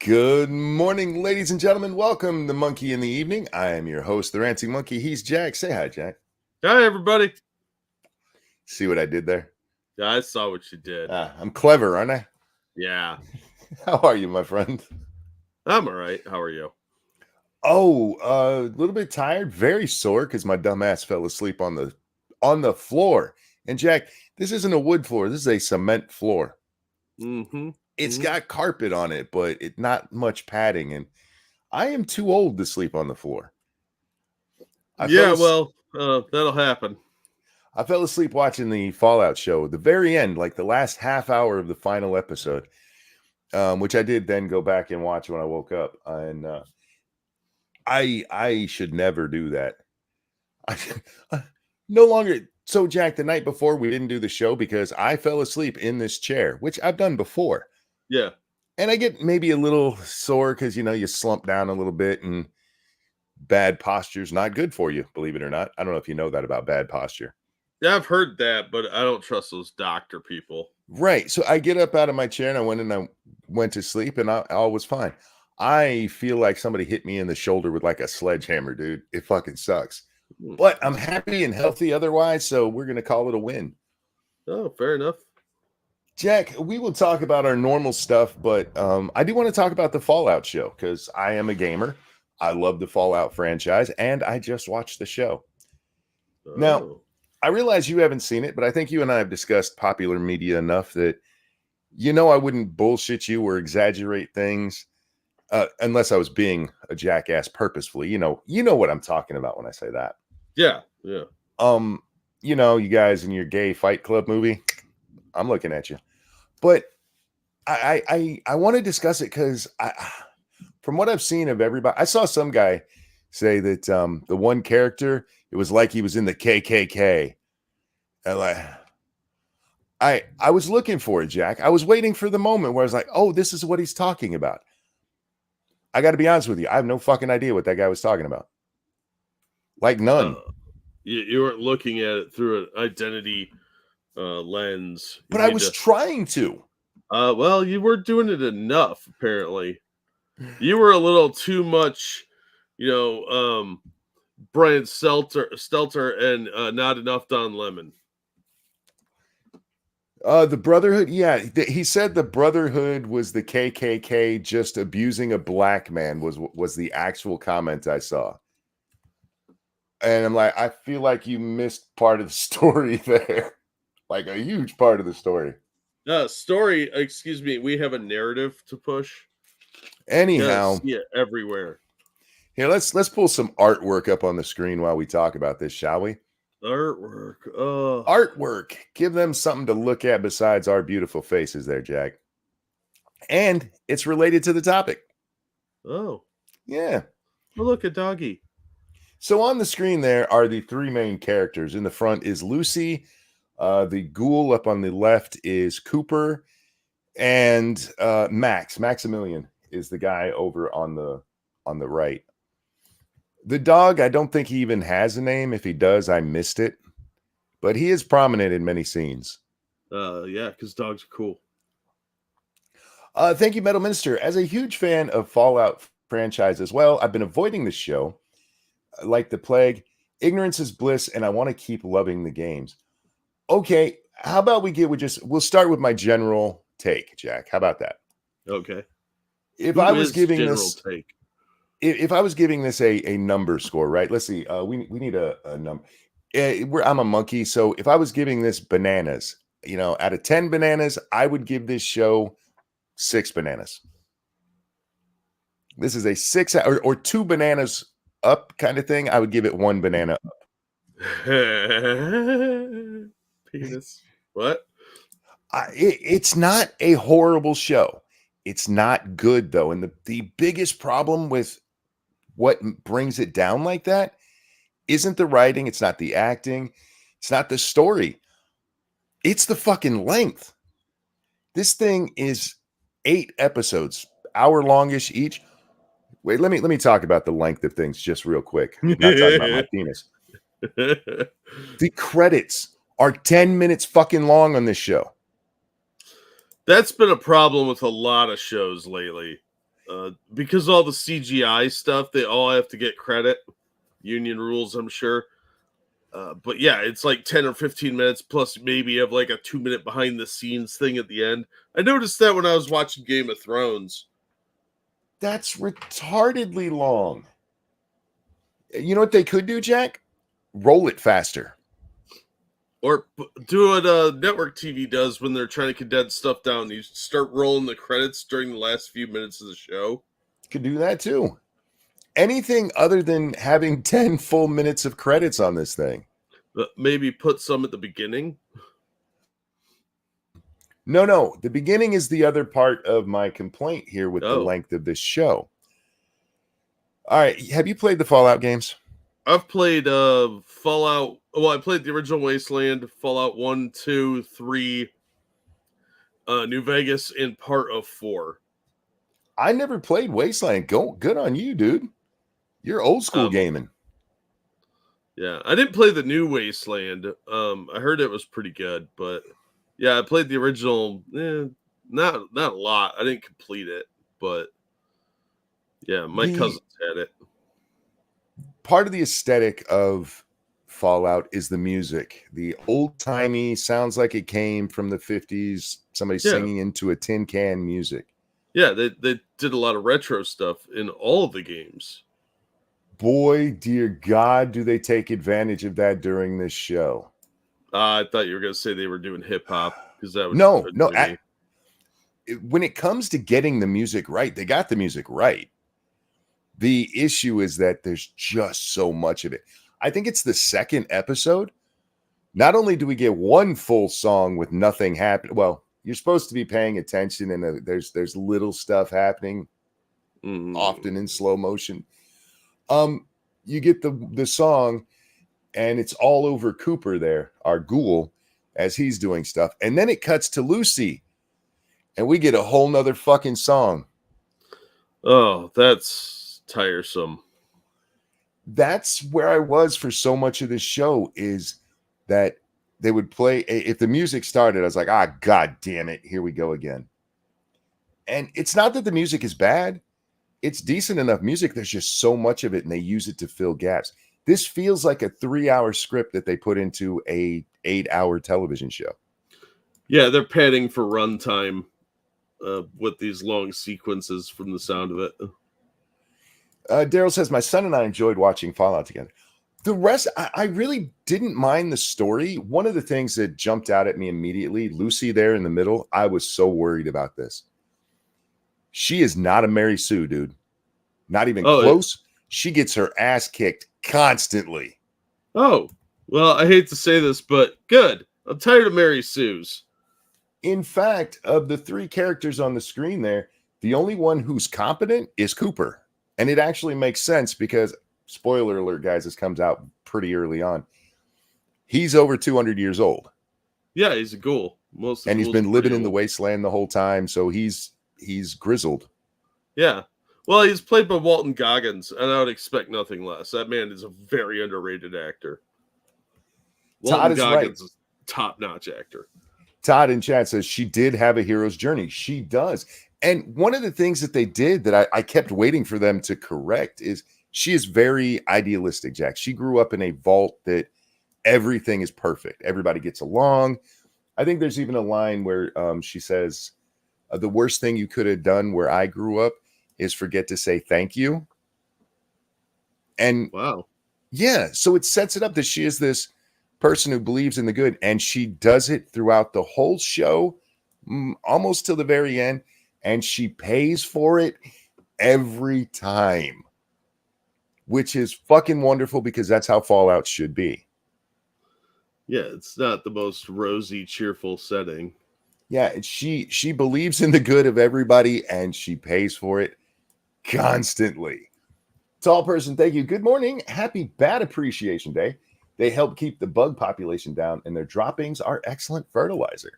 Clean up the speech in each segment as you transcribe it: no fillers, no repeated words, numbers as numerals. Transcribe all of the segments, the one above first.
Good morning, ladies and gentlemen. Welcome to Monkey in the Evening. I am your host, the Ranting Monkey. He's Jack. Say hi, Jack. Hi, everybody. See what I did there? Yeah, I saw what you did. I'm clever, aren't I? Yeah, How are you, my friend? I'm all right. How are you? Oh, a little bit tired, very sore because my dumb ass fell asleep on the floor. And Jack, this isn't a wood floor. This is a cement floor. Mm-hmm. It's got carpet on it, but it's not much padding. And I am too old to sleep on the floor. That'll happen. I fell asleep watching the Fallout show at the very end, like the last half hour of the final episode, which I did then go back and watch when I woke up. And I should never do that. I no longer. So, Jack, the night before we didn't do the show because I fell asleep in this chair, which I've done before. Yeah. And I get maybe a little sore because, you slump down a little bit and bad posture's not good for you, believe it or not. I don't know if you know that about bad posture. Yeah, I've heard that, but I don't trust those doctor people. Right. So I get up out of my chair and I went to sleep and all was fine. I feel like somebody hit me in the shoulder with like a sledgehammer, dude. It fucking sucks. But I'm happy and healthy otherwise, so we're going to call it a win. Oh, fair enough. Jack, we will talk about our normal stuff, but I do want to talk about the Fallout show because I am a gamer. I love the Fallout franchise, and I just watched the show. Oh. Now, I realize you haven't seen it, but I think you and I have discussed popular media enough that I wouldn't bullshit you or exaggerate things unless I was being a jackass purposefully. You know what I'm talking about when I say that. Yeah. You guys in your gay Fight Club movie, I'm looking at you. But I want to discuss it because from what I've seen of everybody, I saw some guy say that the one character, it was like he was in the KKK. And I was looking for it, Jack. I was waiting for the moment where I was like, oh, this is what he's talking about. I got to be honest with you. I have no fucking idea what that guy was talking about. Like none. You weren't looking at it through an identity lens. But I was trying to. Well, you weren't doing it enough, apparently. You were a little too much, Brian Stelter and not enough Don Lemon. The Brotherhood, yeah. He said the Brotherhood was the KKK just abusing a black man was the actual comment I saw. And I'm like, I feel like you missed part of the story there. Like a huge part of the story. Excuse me, we have a narrative to push. Anyhow. Yeah, everywhere. Here, let's pull some artwork up on the screen while we talk about this, shall we? Artwork. Artwork. Give them something to look at besides our beautiful faces there, Jack. And it's related to the topic. Oh. Yeah. Oh, look, a doggy. So on the screen there are the three main characters. In the front is Lucy. The ghoul up on the left is Cooper. And Maximilian is the guy over on the right. The dog, I don't think he even has a name. If he does, I missed it. But he is prominent in many scenes. Yeah, because dogs are cool. Thank you, Metal Minister. As a huge fan of Fallout franchise as well, I've been avoiding the show like the plague. Ignorance is bliss, and I want to keep loving the games. Okay, how about we'll start with my general take, Jack. How about that? Okay. If I was giving this a number score, right? Let's see. We need a number. I'm a monkey, so if I was giving this bananas, out of 10 bananas, I would give this show 6 bananas. This is a 6 or 2 bananas up kind of thing. I would give it 1 banana up. Penis. What? It's not a horrible show. It's not good, though. And the biggest problem with what brings it down like that isn't the writing. It's not the acting. It's not the story. It's the fucking length. This thing is 8 episodes, hour longish each. Wait, let me talk about the length of things just real quick. I'm not talking about my penis. The credits are 10 minutes fucking long on this show. That's been a problem with a lot of shows lately. because all the CGI stuff, they all have to get credit. Union rules, I'm sure. But yeah, it's like 10 or 15 minutes plus maybe you have like a 2 minute behind the scenes thing at the end. I noticed that when I was watching Game of Thrones. That's retardedly long. You know what they could do, Jack? Roll it faster. Or do what network TV does when they're trying to condense stuff down. You start rolling the credits during the last few minutes of the show. Could do that too. Anything other than having 10 full minutes of credits on this thing. Maybe put some at the beginning. No. The beginning is the other part of my complaint here with the length of this show. All right. Have you played the Fallout games? I've played Fallout. Well, I played the original Wasteland, Fallout 1, 2, 3, New Vegas, and part of 4. I never played Wasteland. Good on you, dude. You're old school gaming. Yeah, I didn't play the new Wasteland. I heard it was pretty good, but yeah, I played the original. Not a lot. I didn't complete it, but yeah, my cousins had it. Part of the aesthetic of Fallout is the music. The old-timey, sounds like it came from the 50s, somebody singing into a tin can music. Yeah, they did a lot of retro stuff in all of the games. Boy, dear God, do they take advantage of that during this show. I thought you were going to say they were doing hip-hop, because that was no. When it comes to getting the music right, they got the music right. The issue is that there's just so much of it. I think it's the second episode. Not only do we get one full song with nothing happening. Well, you're supposed to be paying attention, and there's little stuff happening, often in slow motion. You get the song, and it's all over Cooper there, our ghoul, as he's doing stuff. And then it cuts to Lucy, and we get a whole nother fucking song. Oh, that's tiresome. That's where I was for so much of this show, is that they would play. If the music started, I was like, God damn it, here we go again. And it's not that the music is bad. It's decent enough music. There's just so much of it, and they use it to fill gaps. This feels like a 3-hour script that they put into a 8-hour television show. Yeah, they're padding for runtime with these long sequences from the sound of it. Daryl says, my son and I enjoyed watching Fallout together. The rest, I really didn't mind the story. One of the things that jumped out at me immediately, Lucy there in the middle, I was so worried about this. She is not a Mary Sue, dude. Not even close. She gets her ass kicked constantly. Oh, well, I hate to say this, but good. I'm tired of Mary Sue's. In fact, of the 3 characters on the screen there, the only one who's competent is Cooper. And it actually makes sense because, spoiler alert, guys, this comes out pretty early on. He's over 200 years old. Yeah, he's a ghoul. And he's been living in the wasteland the whole time, so he's grizzled. Yeah. Well, he's played by Walton Goggins, and I would expect nothing less. That man is a very underrated actor. Walton Goggins is a top-notch actor. Todd in chat says she did have a hero's journey. She does. And one of the things that they did that I kept waiting for them to correct is she is very idealistic, Jack. She grew up in a vault that everything is perfect. Everybody gets along. I think there's even a line where she says, the worst thing you could have done where I grew up is forget to say thank you. And wow. Yeah, so it sets it up that she is this person who believes in the good, and she does it throughout the whole show, almost till the very end, and she pays for it every time, which is fucking wonderful because that's how Fallout should be. Yeah, it's not the most rosy, cheerful setting. Yeah, she believes in the good of everybody, and she pays for it constantly. Tall person, thank you. Good morning. Happy Bat Appreciation Day. They help keep the bug population down, and their droppings are excellent fertilizer.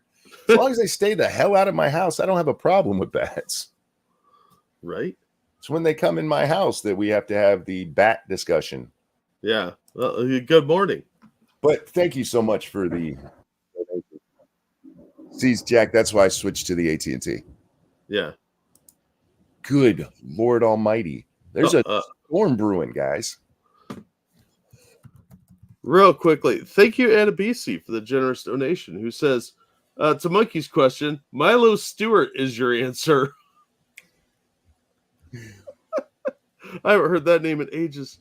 As long as they stay the hell out of my house, I don't have a problem with bats. Right? It's when they come in my house that we have to have the bat discussion. Yeah. Well, good morning. But thank you so much for the... See, Jack, that's why I switched to the AT&T. Yeah. Good Lord Almighty. There's Uh, a uh, storm brewing, guys. Real quickly, thank you, Adabisi, for the generous donation, who says, to Monkey's question, Milo Stewart is your answer. I haven't heard that name in ages.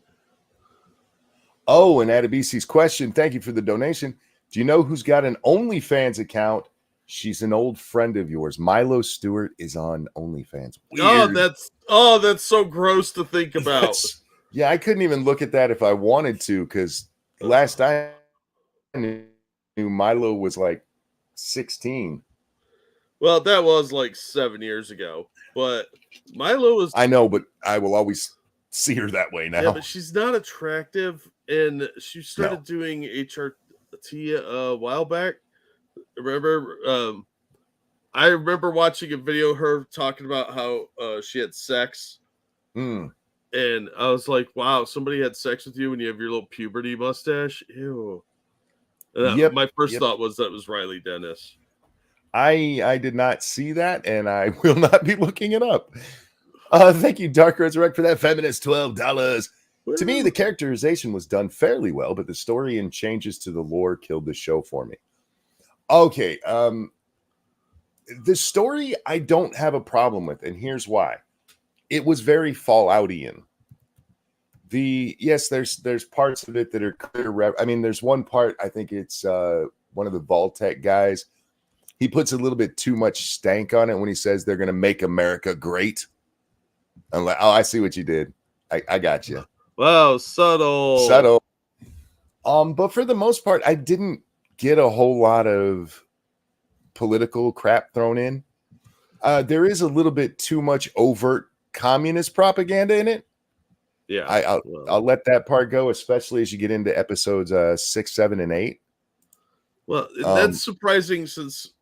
Oh, and Adabisi's question, thank you for the donation. Do you know who's got an OnlyFans account? She's an old friend of yours. Milo Stewart is on OnlyFans. Weird. That's so gross to think about. Yeah, I couldn't even look at that if I wanted to, because last I knew Milo was like 16. Well, that was like 7 years ago, but Milo is. I know, but I will always see her that way now. Yeah, but she's not attractive, and she started No. doing HRT a while back. Remember, I remember watching a video of her talking about how she had sex, Mm. and I was like, "Wow, somebody had sex with you when you have your little puberty mustache." Ew. Yep. My first thought was that was Riley Dennis. I did not see that, and I will not be looking it up. Thank you, Dark Resurrect, for that feminist $12. To me, the characterization was done fairly well, but the story and changes to the lore killed the show for me. Okay, the story I don't have a problem with, and here's why. It was very Falloutian. Yes, there's parts of it that are clear. I mean, there's one part, I think it's one of the Vault-Tec guys. He puts a little bit too much stank on it when he says they're going to make America great. I'm like, oh, I see what you did. I got you. Wow, subtle. Subtle. But for the most part, I didn't get a whole lot of political crap thrown in. There is a little bit too much overt communist propaganda in it. Yeah, I'll let that part go, especially as you get into episodes 6, 7, and 8. Well, that's surprising since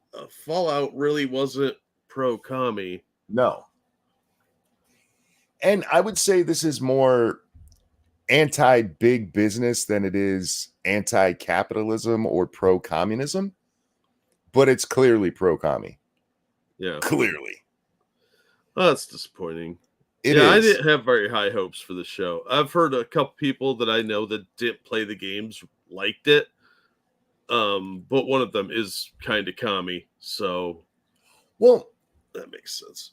Fallout really wasn't pro-commie. No. And I would say this is more anti-big business than it is anti-capitalism or pro-communism, but it's clearly pro-commie. Yeah. Clearly. Oh, that's disappointing. It is. I didn't have very high hopes for the show. I've heard a couple people that I know that didn't play the games liked it. But one of them is kind of commie, so well, that makes sense.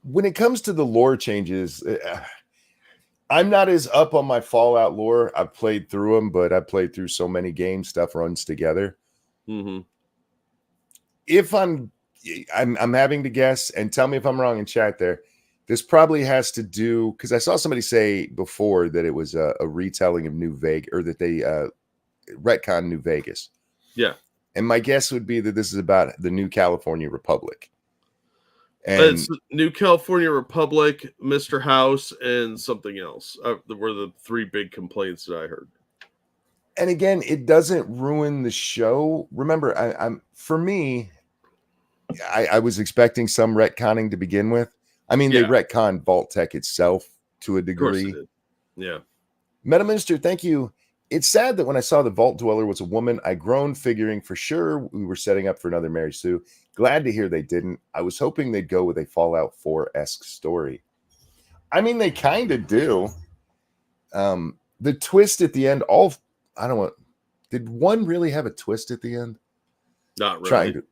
When it comes to the lore changes, I'm not as up on my Fallout lore. I've played through them, but I played through so many games, stuff runs together. Mm-hmm. If I'm having to guess, and tell me if I'm wrong in chat there, this probably has to do, because I saw somebody say before that it was a retelling of New Vegas, or that they retcon New Vegas. Yeah. And my guess would be that this is about the New California Republic. And it's New California Republic, Mr. House, and something else were the three big complaints that I heard. And again, it doesn't ruin the show. Remember, for me, I was expecting some retconning to begin with. I mean, they retconned Vault-Tec itself to a degree. Yeah. Metaminister, thank you. It's sad that when I saw the Vault Dweller was a woman, I groaned, figuring for sure we were setting up for another Mary Sue. Glad to hear they didn't. I was hoping they'd go with a Fallout 4-esque story. I mean, they kind of do. The twist at the end, did one really have a twist at the end? Not really.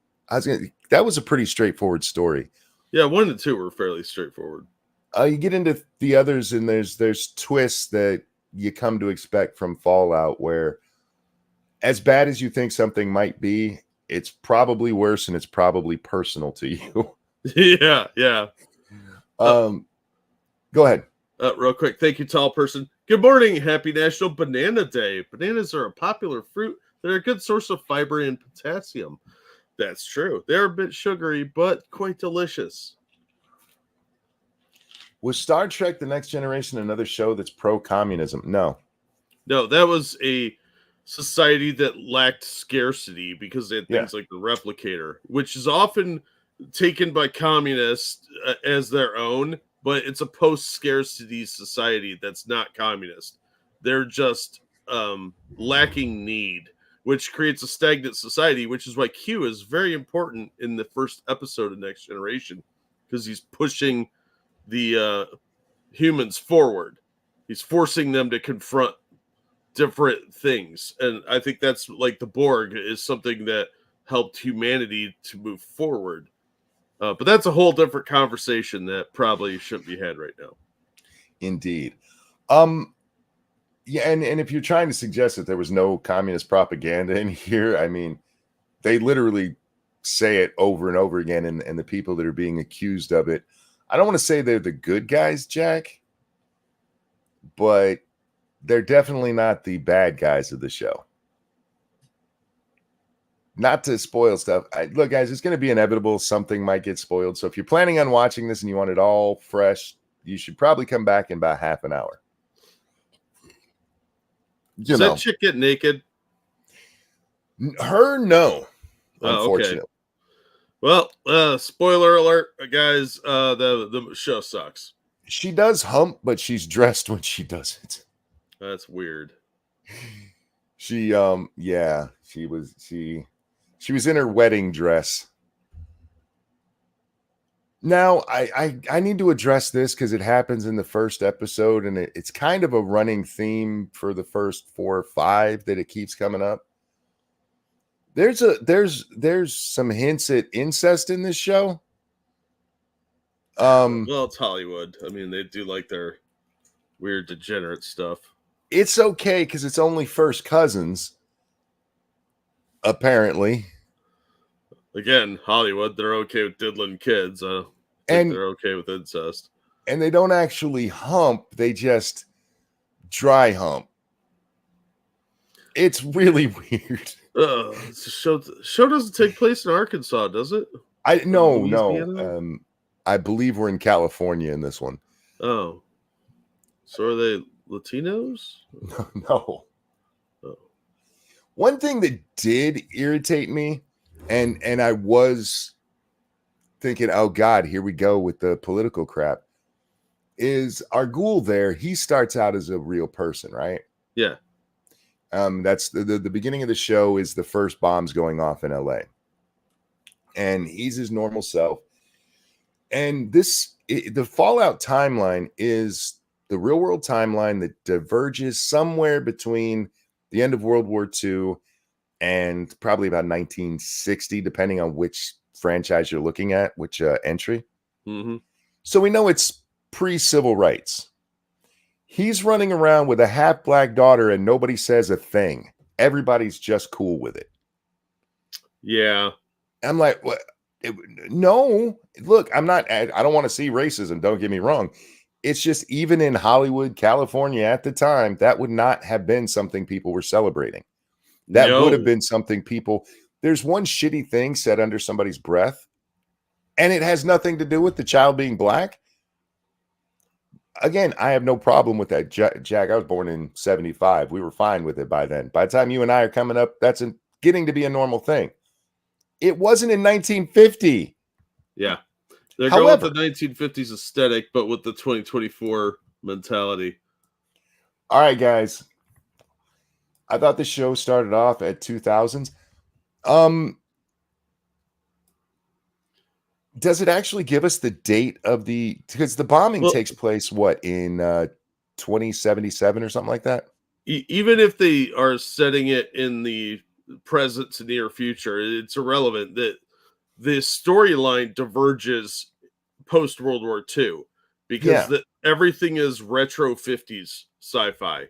That was a pretty straightforward story. Yeah, 1 and 2 were fairly straightforward. You get into the others, and there's twists that you come to expect from Fallout, where as bad as you think something might be, it's probably worse, and it's probably personal to you. Yeah. Go ahead. Real quick. Thank you, tall person. Good morning. Happy National Banana Day. Bananas are a popular fruit. They're a good source of fiber and potassium. That's true. They're a bit sugary, but quite delicious. Was Star Trek: The Next Generation another show that's pro-communism? No, that was a society that lacked scarcity because they had things like the replicator, which is often taken by communists as their own, but it's a post-scarcity society that's not communist. They're just lacking need, which creates a stagnant society, which is why Q is very important in the first episode of Next Generation, because he's pushing the humans forward. He's forcing them to confront different things, and I think that's like the Borg is something that helped humanity to move forward. But that's a whole different conversation that probably shouldn't be had right now. Indeed. Yeah, and if you're trying to suggest that there was no communist propaganda in here, I mean, they literally say it over and over again, and the people that are being accused of it, I don't want to say they're the good guys, Jack, but they're definitely not the bad guys of the show. Not to spoil stuff. Look, guys, it's going to be inevitable. Something might get spoiled. So if you're planning on watching this and you want it all fresh, you should probably come back in about half an hour. Does that chick get naked? Her, no. Unfortunately. Okay. Well, spoiler alert, guys. The show sucks. She does hump, but she's dressed when she does it. That's weird. She yeah, she was in her wedding dress. Now, I need to address this because it happens in the first episode, and it's kind of a running theme for the first 4 or 5 that it keeps coming up. There's some hints at incest in this show. Well, it's Hollywood. I mean, they do like their weird degenerate stuff. It's okay because it's only first cousins, apparently. Again, Hollywood, they're okay with diddling kids. And they're okay with incest. And they don't actually hump, they just dry hump. It's really weird. The show doesn't take place in Arkansas, does it? No. I believe we're in California in this one. Oh. So are they Latinos? No. Oh. One thing that did irritate me, and I was thinking, oh God, here we go with the political crap, is our ghoul there, he starts out as a real person, right? Yeah. That's the beginning of the show is the first bombs going off in LA. And he's his normal self. And the Fallout timeline is the real world timeline that diverges somewhere between the end of World War II and probably about 1960, depending on which franchise you're looking at, which entry. Mm-hmm. So we know it's pre-civil rights. He's running around with a half-black daughter and nobody says a thing. Everybody's just cool with it. Yeah. I'm like, what? No, look, I don't want to see racism. Don't get me wrong. It's just even in Hollywood, California at the time, that would not have been something people were celebrating. That would have been something there's one shitty thing said under somebody's breath, and it has nothing to do with the child being black. Again, I have no problem with that. Jack, I was born in 75. We were fine with it by then. By the time you and I are coming up, that's getting to be a normal thing. It wasn't in 1950. Yeah. They're going with the 1950s aesthetic, but with the 2024 mentality. All right, guys. I thought the show started off at 2000s. Does it actually give us the date of because the bombing takes place, what, in 2077 or something like that? Even if they are setting it in the present to near future, it's irrelevant that the storyline diverges post World War II because everything is retro 50s sci-fi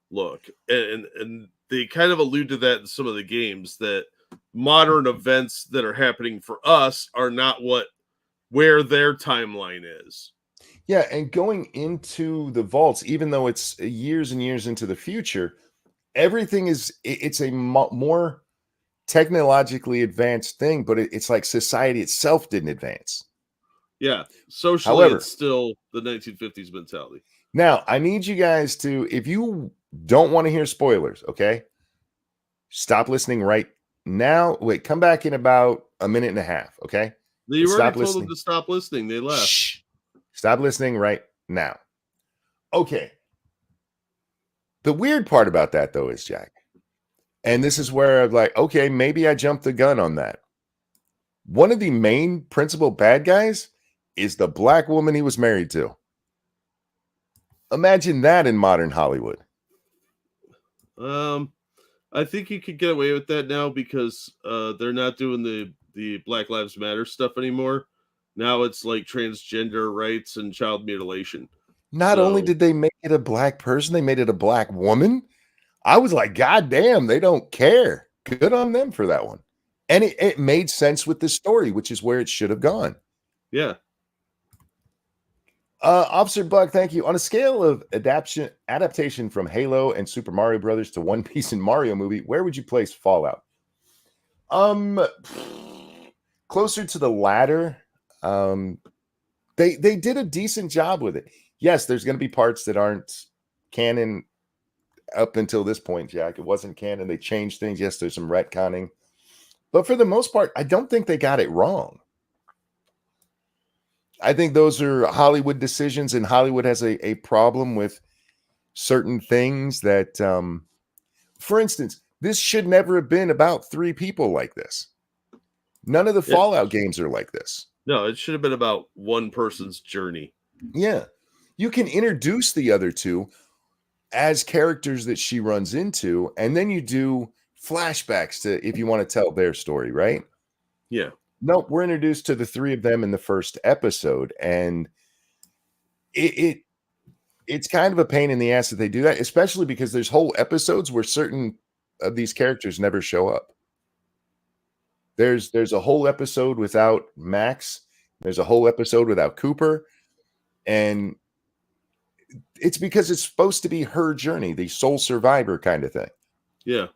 look, and they kind of allude to that in some of the games, that modern events that are happening for us are not where their timeline is. Yeah, and going into the vaults, even though it's years and years into the future, everything it's a more technologically advanced thing, but it's like society itself didn't advance. Yeah, socially, it's still the 1950s mentality. Now, I need you guys to, if you don't want to hear spoilers, okay, stop listening right now. Wait, come back in about a minute and a half, okay? You already told them to stop listening. They left. Shh. Stop listening right now. Okay. The weird part about that, though, is, Jack, and this is where I'm like, okay, maybe I jumped the gun on that. One of the main principal bad guys is the black woman he was married to. Imagine that in modern Hollywood. I think you could get away with that now because they're not doing the Black Lives Matter stuff anymore. Now it's like transgender rights and child mutilation. Not only So did they make it a black person, they made it a black woman. I was like, God damn, they don't care. Good on them for that one. And it made sense with the story, which is where it should have gone. yeah, Officer Buck, thank you. On a scale of adaptation from Halo and Super Mario Brothers to One Piece and Mario movie, where would you place Fallout? Um, closer to the latter. They did a decent job with it. Yes, there's going to be parts that aren't canon up until this point, Jack. It wasn't canon. They changed things. Yes, there's some retconning, but for the most part, I don't think they got it wrong. I think those are Hollywood decisions, and Hollywood has a problem with certain things that, for instance, this should never have been about three people like this. None of the yeah. Fallout games are like this. No, it should have been about one person's journey. Yeah. You can introduce the other two as characters that she runs into, and then you do flashbacks to if you want to tell their story, right? Yeah. Nope, we're introduced to the three of them in the first episode, and it's kind of a pain in the ass that they do that, especially because there's whole episodes where certain of these characters never show up. There's a whole episode without Max. There's a whole episode without Cooper, and it's because it's supposed to be her journey, the sole survivor kind of thing. Yeah.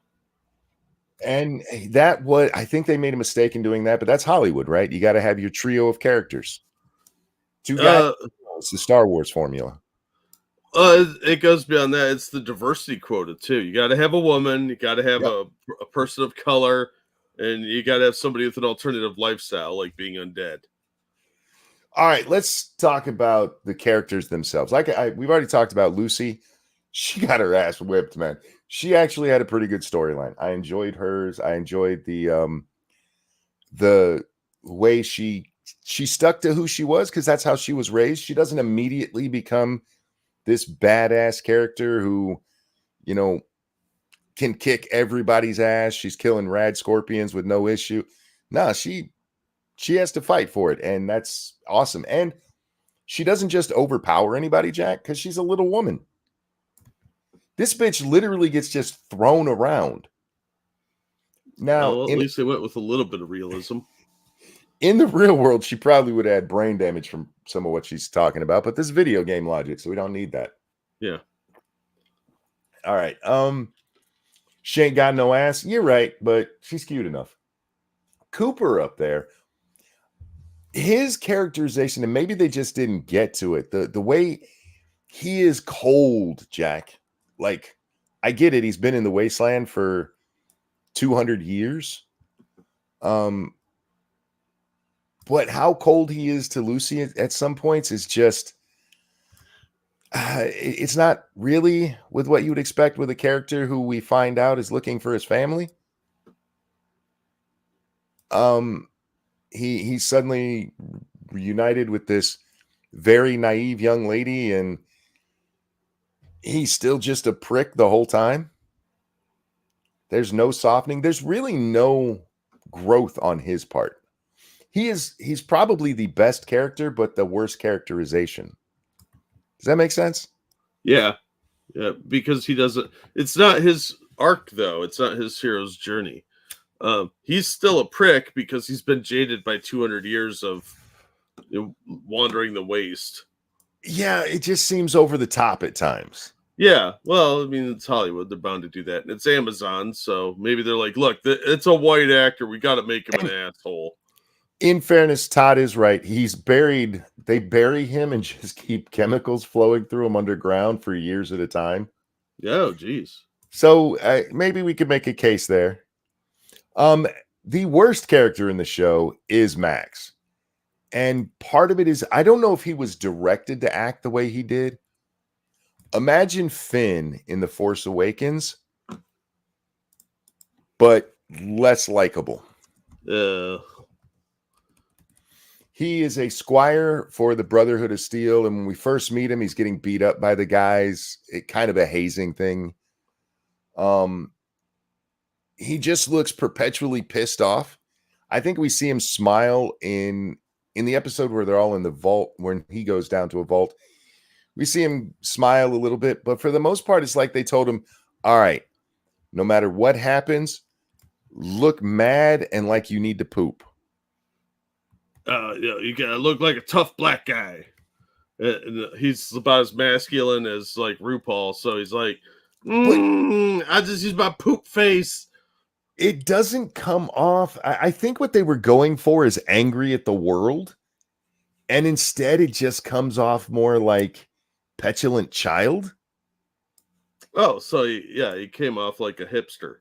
And that was, I think they made a mistake in doing that, but that's Hollywood, right? You got to have your trio of characters. Two guys. It's the Star Wars formula. It goes beyond that. It's the diversity quota too. You got to have a woman. You got to have a person of color, and you got to have somebody with an alternative lifestyle, like being undead. All right, let's talk about the characters themselves. We've already talked about Lucy. She got her ass whipped, man. She actually had a pretty good storyline. I enjoyed hers. I enjoyed the way she stuck to who she was, because that's how she was raised. She doesn't immediately become this badass character who, you know, can kick everybody's ass. She's killing rad scorpions with no issue. No, she has to fight for it, and that's awesome. And she doesn't just overpower anybody, Jack, because she's a little woman. This bitch literally gets just thrown around. Now, well, at least they went with a little bit of realism. In the real world, she probably would have had brain damage from some of what she's talking about, but this video game logic, so we don't need that. Yeah. All right. She ain't got no ass. You're right, but she's cute enough. Cooper up there, his characterization, and maybe they just didn't get to it. The way he is cold, Jack. Like, I get it. He's been in the wasteland for 200 years. But how cold he is to Lucy at some points is just, it's not really with what you would expect with a character who we find out is looking for his family. He's suddenly reunited with this very naive young lady, and he's still just a prick the whole time. There's no softening. There's really no growth on his part. He's probably the best character, but the worst characterization. Does that make sense? Yeah. Yeah, because he doesn't, it's not his arc though. It's not his hero's journey. He's still a prick because he's been jaded by 200 years of wandering the waste. Yeah, it just seems over the top at times. Yeah, well, I mean, it's Hollywood. They're bound to do that. And it's Amazon, so maybe they're like, look, it's a white actor. We got to make him an asshole. In fairness, Todd is right. He's buried. They bury him and just keep chemicals flowing through him underground for years at a time. Oh, geez. So maybe we could make a case there. The worst character in the show is Max. And part of it is, I don't know if he was directed to act the way he did. Imagine Finn in The Force Awakens, but less likable. He is a squire for the Brotherhood of Steel, and when we first meet him, he's getting beat up by the guys. It kind of a hazing thing. He just looks perpetually pissed off. I think we see him smile in the episode where they're all in the vault, when he goes down to a vault. We see him smile a little bit, but for the most part, it's like they told him, all right, no matter what happens, look mad and like you need to poop. You gotta look like a tough black guy. And he's about as masculine as like RuPaul, so he's like, I just use my poop face. It doesn't come off. I think what they were going for is angry at the world, and instead it just comes off more like petulant child. Oh, so he came off like a hipster.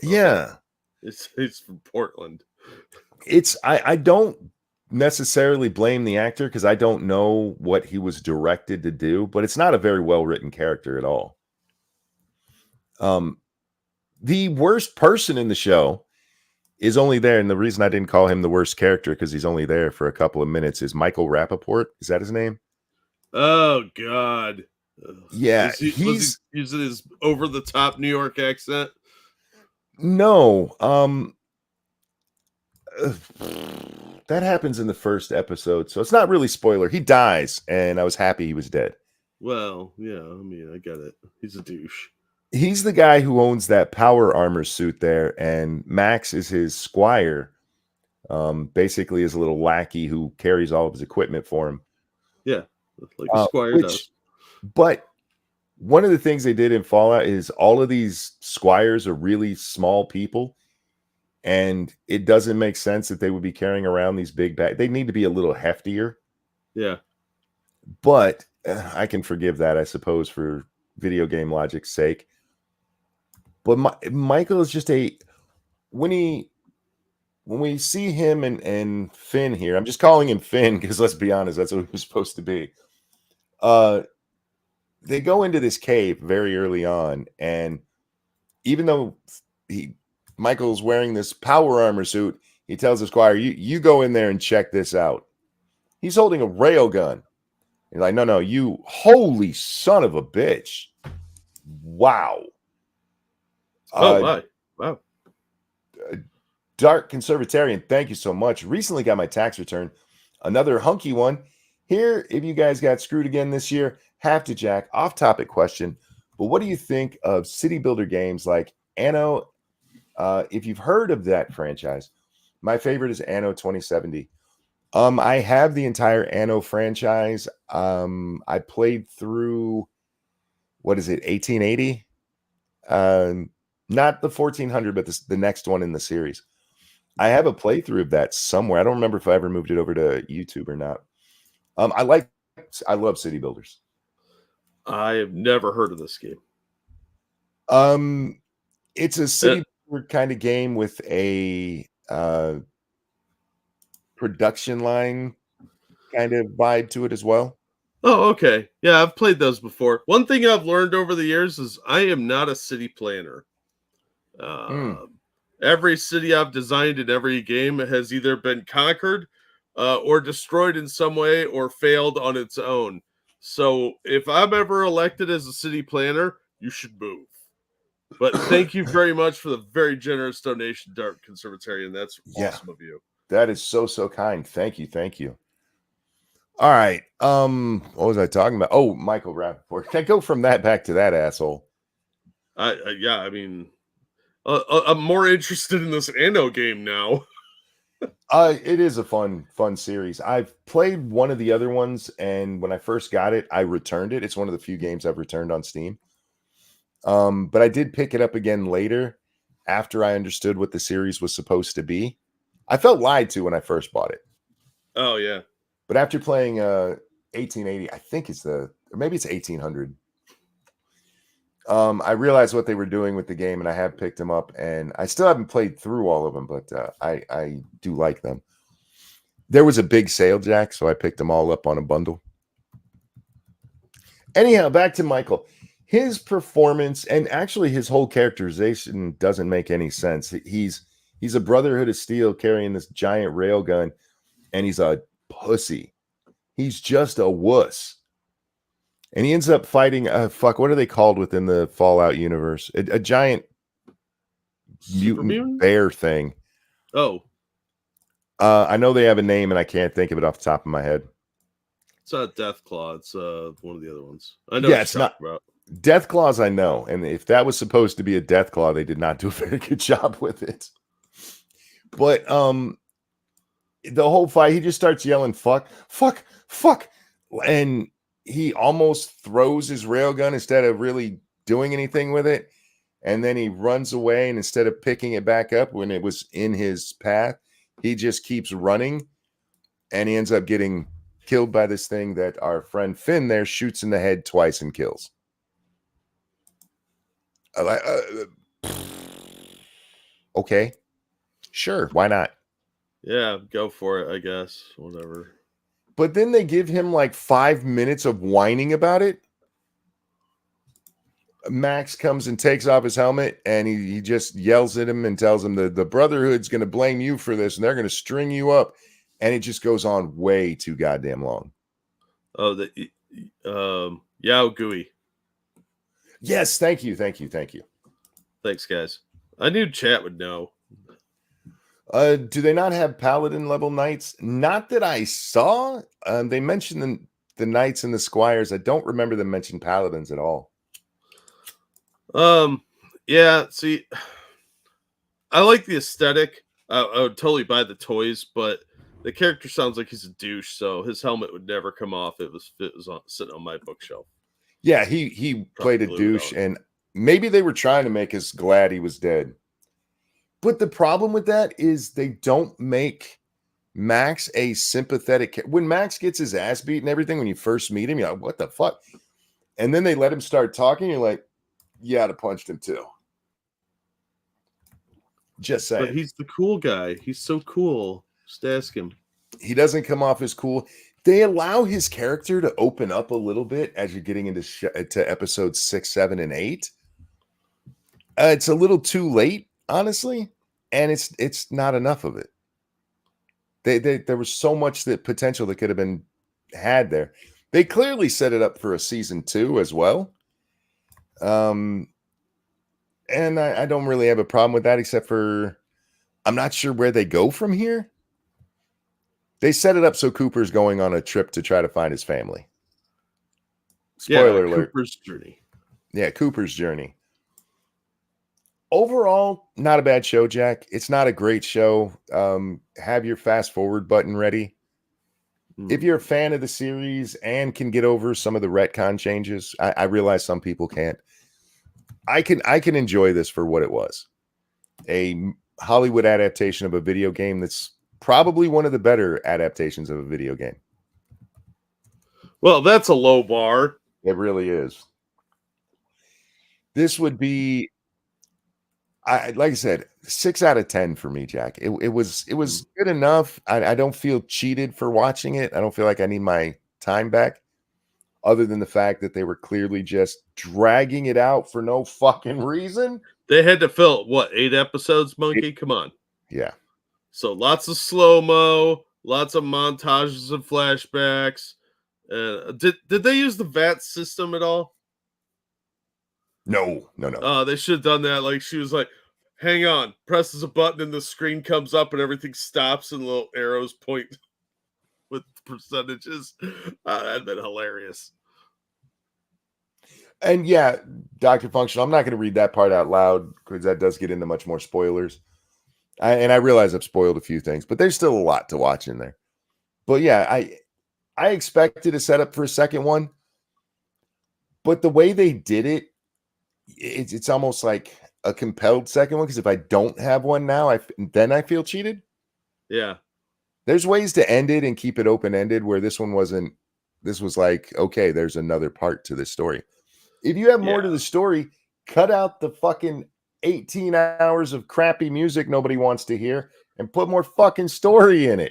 Yeah, He's from Portland. I don't necessarily blame the actor because I don't know what he was directed to do, but it's not a very well written character at all. The worst person in the show is only there, and the reason I didn't call him the worst character because he's only there for a couple of minutes, is Michael Rappaport. Is that his name? Oh God. Yeah, was he using his over the top New York accent? No. That happens in the first episode, so it's not really spoiler. He dies, and I was happy he was dead. Well, yeah, I mean, I get it. He's a douche. He's the guy who owns that power armor suit there, and Max is his squire. Basically, is a little lackey who carries all of his equipment for him. Yeah, like a squire does. But one of the things they did in Fallout is all of these squires are really small people, and it doesn't make sense that they would be carrying around these big bags. They need to be a little heftier. Yeah. But I can forgive that, I suppose, for video game logic's sake. But Michael is just when we see him and Finn here, I'm just calling him Finn because let's be honest, that's what he was supposed to be. They go into this cave very early on, and even though Michael's wearing this power armor suit, he tells the squire, you go in there and check this out. He's holding a rail gun. He's like, no, you holy son of a bitch. Wow. Wow. Dark Conservatarian, thank you so much. Recently got my tax return. Another hunky one. Here, if you guys got screwed again this year, have to jack. Off-topic question, but what do you think of city builder games like Anno? If you've heard of that franchise, my favorite is Anno 2070. I have the entire Anno franchise. I played through, what is it, 1880? Not the 1400, but the next one in the series. I have a playthrough of that somewhere. I don't remember if I ever moved it over to YouTube or not. I love city builders. I have never heard of this game. It's a city builder kind of game with a production line kind of vibe to it as well. Oh, okay. Yeah, I've played those before. One thing I've learned over the years is I am not a city planner. Every city I've designed in every game has either been conquered or destroyed in some way or failed on its own. So if I'm ever elected as a city planner, you should move. But thank you very much for the very generous donation, Dark Conservatarian. That's awesome of you. That is so kind. Thank you. All right. What was I talking about? Oh, Michael Rappaport. Can I go from that back to that asshole? Yeah, I mean, I'm more interested in this Anno game now. It is a fun series. I've played one of the other ones, and when I first got it, I returned it. It's one of the few games I've returned on Steam. But I did pick it up again later after I understood what the series was supposed to be. I felt lied to when I first bought it. Oh, yeah. But after playing 1880, I think or maybe it's 1800. I realized what they were doing with the game, and I have picked them up, and I still haven't played through all of them, but I do like them. There was a big sale, Jack, so I picked them all up on a bundle. Anyhow, back to Michael. His performance and actually his whole characterization doesn't make any sense. He's a Brotherhood of Steel carrying this giant railgun, and he's a pussy. He's just a wuss. And he ends up fighting, what are they called within the Fallout universe? A giant Super mutant mutant? bear thing. Oh, I know they have a name and I can't think of it off the top of my head. it's not Deathclaw. It's one of the other ones. I know Yeah, what it's you're not talking about. Death Claws, I know. And if that was supposed to be a Death Claw, they did not do a very good job with it. But the whole fight, he just starts yelling, fuck, fuck, fuck. And he almost throws his railgun instead of really doing anything with it. And then he runs away. And instead of picking it back up when it was in his path, he just keeps running. And he ends up getting killed by this thing that our friend Finn there shoots in the head twice and kills. Okay, sure, why not? Yeah, go for it, I guess. Whatever. But then they give him like 5 minutes of whining about it. Max comes and takes off his helmet and he just yells at him and tells him the Brotherhood's going to blame you for this and they're going to string you up. And it just goes on way too goddamn long. Oh, Yao Gui. Yes, thank you. Thanks, guys. I knew chat would know. Do they not have Paladin level knights? Not that I saw. They mentioned the knights and the squires. I don't remember them mention Paladins at all. Yeah, see, I like the aesthetic. I would totally buy the toys, but the character sounds like he's a douche, so his helmet would never come off. It was sitting on my bookshelf. Yeah, he played a glued douche, on. and maybe they were trying to make us glad he was dead. But the problem with that is they don't make Max a sympathetic. When Max gets his ass beat and everything, when you first meet him, you're like, what the fuck? And then they let him start talking. You're like, yeah, I'd have punched him too. Just saying. But he's the cool guy. He's so cool. Just ask him. He doesn't come off as cool. They allow his character to open up a little bit as you're getting into to episodes 6, 7, and 8. It's a little too late, honestly, and it's not enough of it. There was so much that potential that could have been had there. They clearly set it up for a season 2 as well. And I don't really have a problem with that, except for I'm not sure where they go from here. They set it up so Cooper's going on a trip to try to find his family. Spoiler alert. Cooper's journey. Yeah, Cooper's journey. Overall, not a bad show, Jack. It's not a great show. Have your fast forward button ready. If you're a fan of the series and can get over some of the retcon changes, I realize some people can't. I can enjoy this for what it was. A Hollywood adaptation of a video game that's probably one of the better adaptations of a video game. Well, that's a low bar. It really is. This would be, like I said, 6 out of 10 for me, Jack. It was good enough. I don't feel cheated for watching it. I don't feel like I need my time back, other than the fact that they were clearly just dragging it out for no fucking reason. They had to fill, 8 episodes, Monkey? Come on. Yeah. So lots of slow-mo, lots of montages and flashbacks. Did they use the VAT system at all? No. They should have done that. Like, she was like, hang on, presses a button and the screen comes up and everything stops and little arrows point with percentages. That'd been hilarious. And yeah, Dr. Functional, I'm not going to read that part out loud because that does get into much more spoilers. I realize I've spoiled a few things, but there's still a lot to watch in there. But yeah, I expected a setup for a second one, but the way they did it, it's almost like a compelled second one, because if I don't have one now, then I feel cheated. Yeah. There's ways to end it and keep it open-ended where this one wasn't. This was like, okay, there's another part to this story. If you have more to the story, cut out the fucking 18 hours of crappy music nobody wants to hear and put more fucking story in it.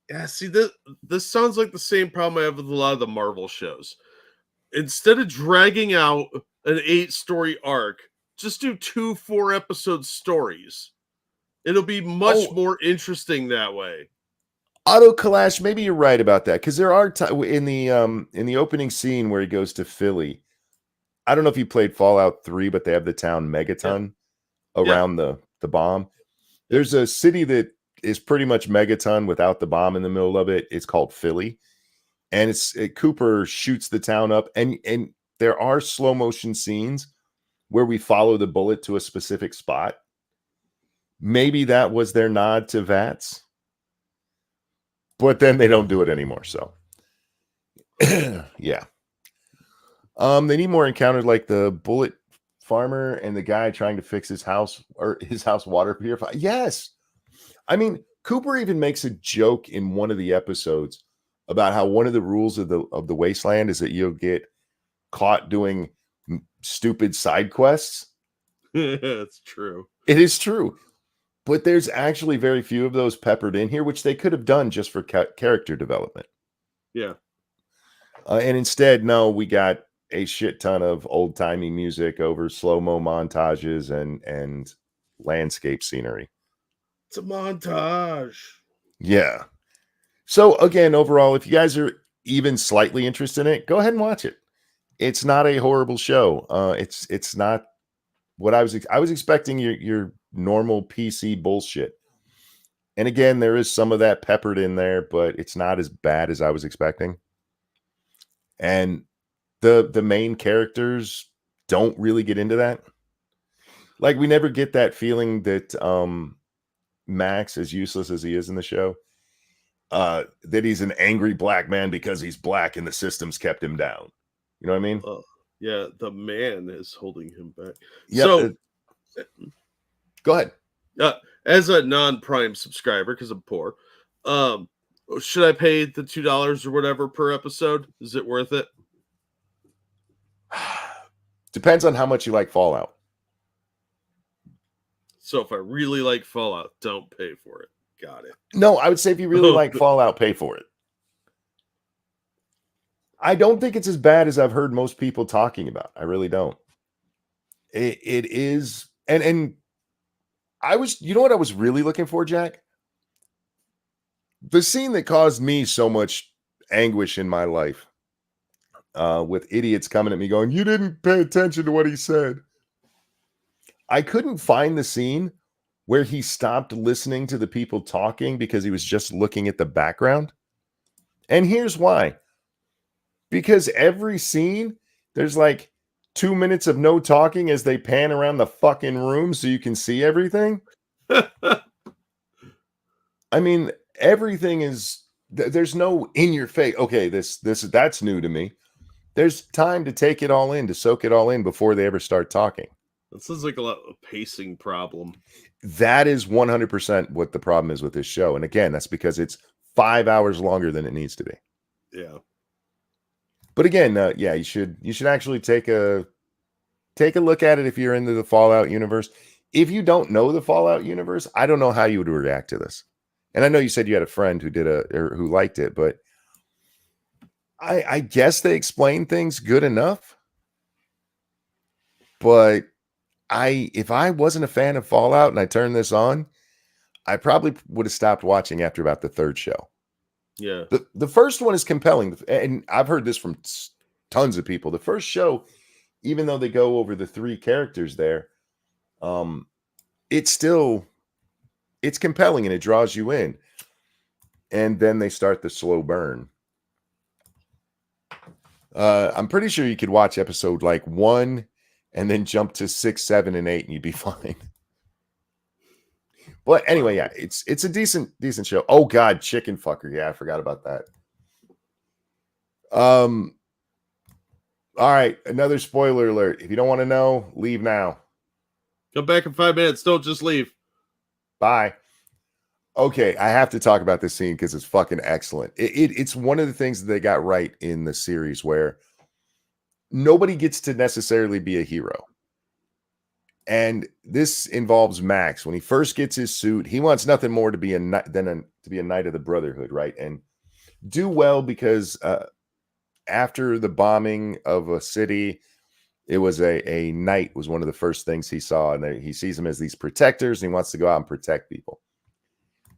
Yeah, see, this sounds like the same problem I have with a lot of the Marvel shows. Instead of dragging out an 8-story arc, just do 2 4-episode stories. It'll be much more interesting that way. Auto clash, maybe you're right about that, because there are in the opening scene where he goes to Philly. I don't know if you played Fallout 3, but they have the town Yeah. Megaton Yeah. around the bomb. Yep. There's a city that is pretty much Megaton without the bomb in the middle of it. It's called Philly, and Cooper shoots the town up, and there are slow motion scenes where we follow the bullet to a specific spot. Maybe that was their nod to VATS, but then they don't do it anymore. So, yeah. They need more encounters like the bullet farmer and the guy trying to fix his house or his house water purifier. Yes. I mean, Cooper even makes a joke in one of the episodes about how one of the rules of the wasteland is that you'll get caught doing stupid side quests. That's true. It is true. But there's actually very few of those peppered in here, which they could have done just for character development. Yeah. And instead, no, we got a shit ton of old-timey music over slow-mo montages and landscape scenery. It's a montage. Yeah. So again, overall, if you guys are even slightly interested in it, go ahead and watch it. It's not a horrible show. It's not what I was expecting your normal PC bullshit. And again, there is some of that peppered in there, but it's not as bad as I was expecting. And the main characters don't really get into that. Like we never get that feeling that Max, as useless as he is in the show, that he's an angry black man because he's black and the system's kept him down. You know what I mean? Yeah, the man is holding him back. Yep. So, go ahead. As a non-Prime subscriber, because I'm poor, should I pay the $2 or whatever per episode? Is it worth it? Depends on how much you like Fallout. So if I really like Fallout, don't pay for it. Got it. No, I would say if you really like Fallout, pay for it. I don't think it's as bad as I've heard most people talking about. I really don't. It is, and I was, you know what I was really looking for, Jack? The scene that caused me so much anguish in my life, with idiots coming at me going, "You didn't pay attention to what he said." I couldn't find the scene where he stopped listening to the people talking because he was just looking at the background. And here's why. Because every scene, there's like 2 minutes of no talking as they pan around the fucking room so you can see everything. I mean, everything is, there's no in your face. Okay, that's new to me. There's time to take it all in, to soak it all in before they ever start talking. That sounds like a pacing problem. That is 100% what the problem is with this show. And again, that's because it's 5 hours longer than it needs to be. Yeah. But again, yeah, you should actually take a look at it if you're into the Fallout universe. If you don't know the Fallout universe, I don't know how you would react to this. And I know you said you had a friend who who liked it, but I guess they explain things good enough. But if I wasn't a fan of Fallout and I turned this on, I probably would have stopped watching after about the third show. Yeah. The first one is compelling, and I've heard this from tons of people. The first show, even though they go over the 3 characters there, it's compelling and it draws you in. And then they start the slow burn. I'm pretty sure you could watch episode like 1 and then jump to 6, 7, and 8, and you'd be fine. But anyway, yeah, it's a decent show. Oh God, chicken fucker. Yeah, I forgot about that. All right, another spoiler alert. If you don't want to know, leave now. Come back in 5 minutes. Don't just leave. Bye. Okay, I have to talk about this scene because it's fucking excellent. It's one of the things that they got right in the series where nobody gets to necessarily be a hero. And this involves Max. When he first gets his suit, he wants nothing more to be to be a knight of the Brotherhood, right? And do well because after the bombing of a city, it was a knight was one of the first things he saw, and he sees them as these protectors, and he wants to go out and protect people.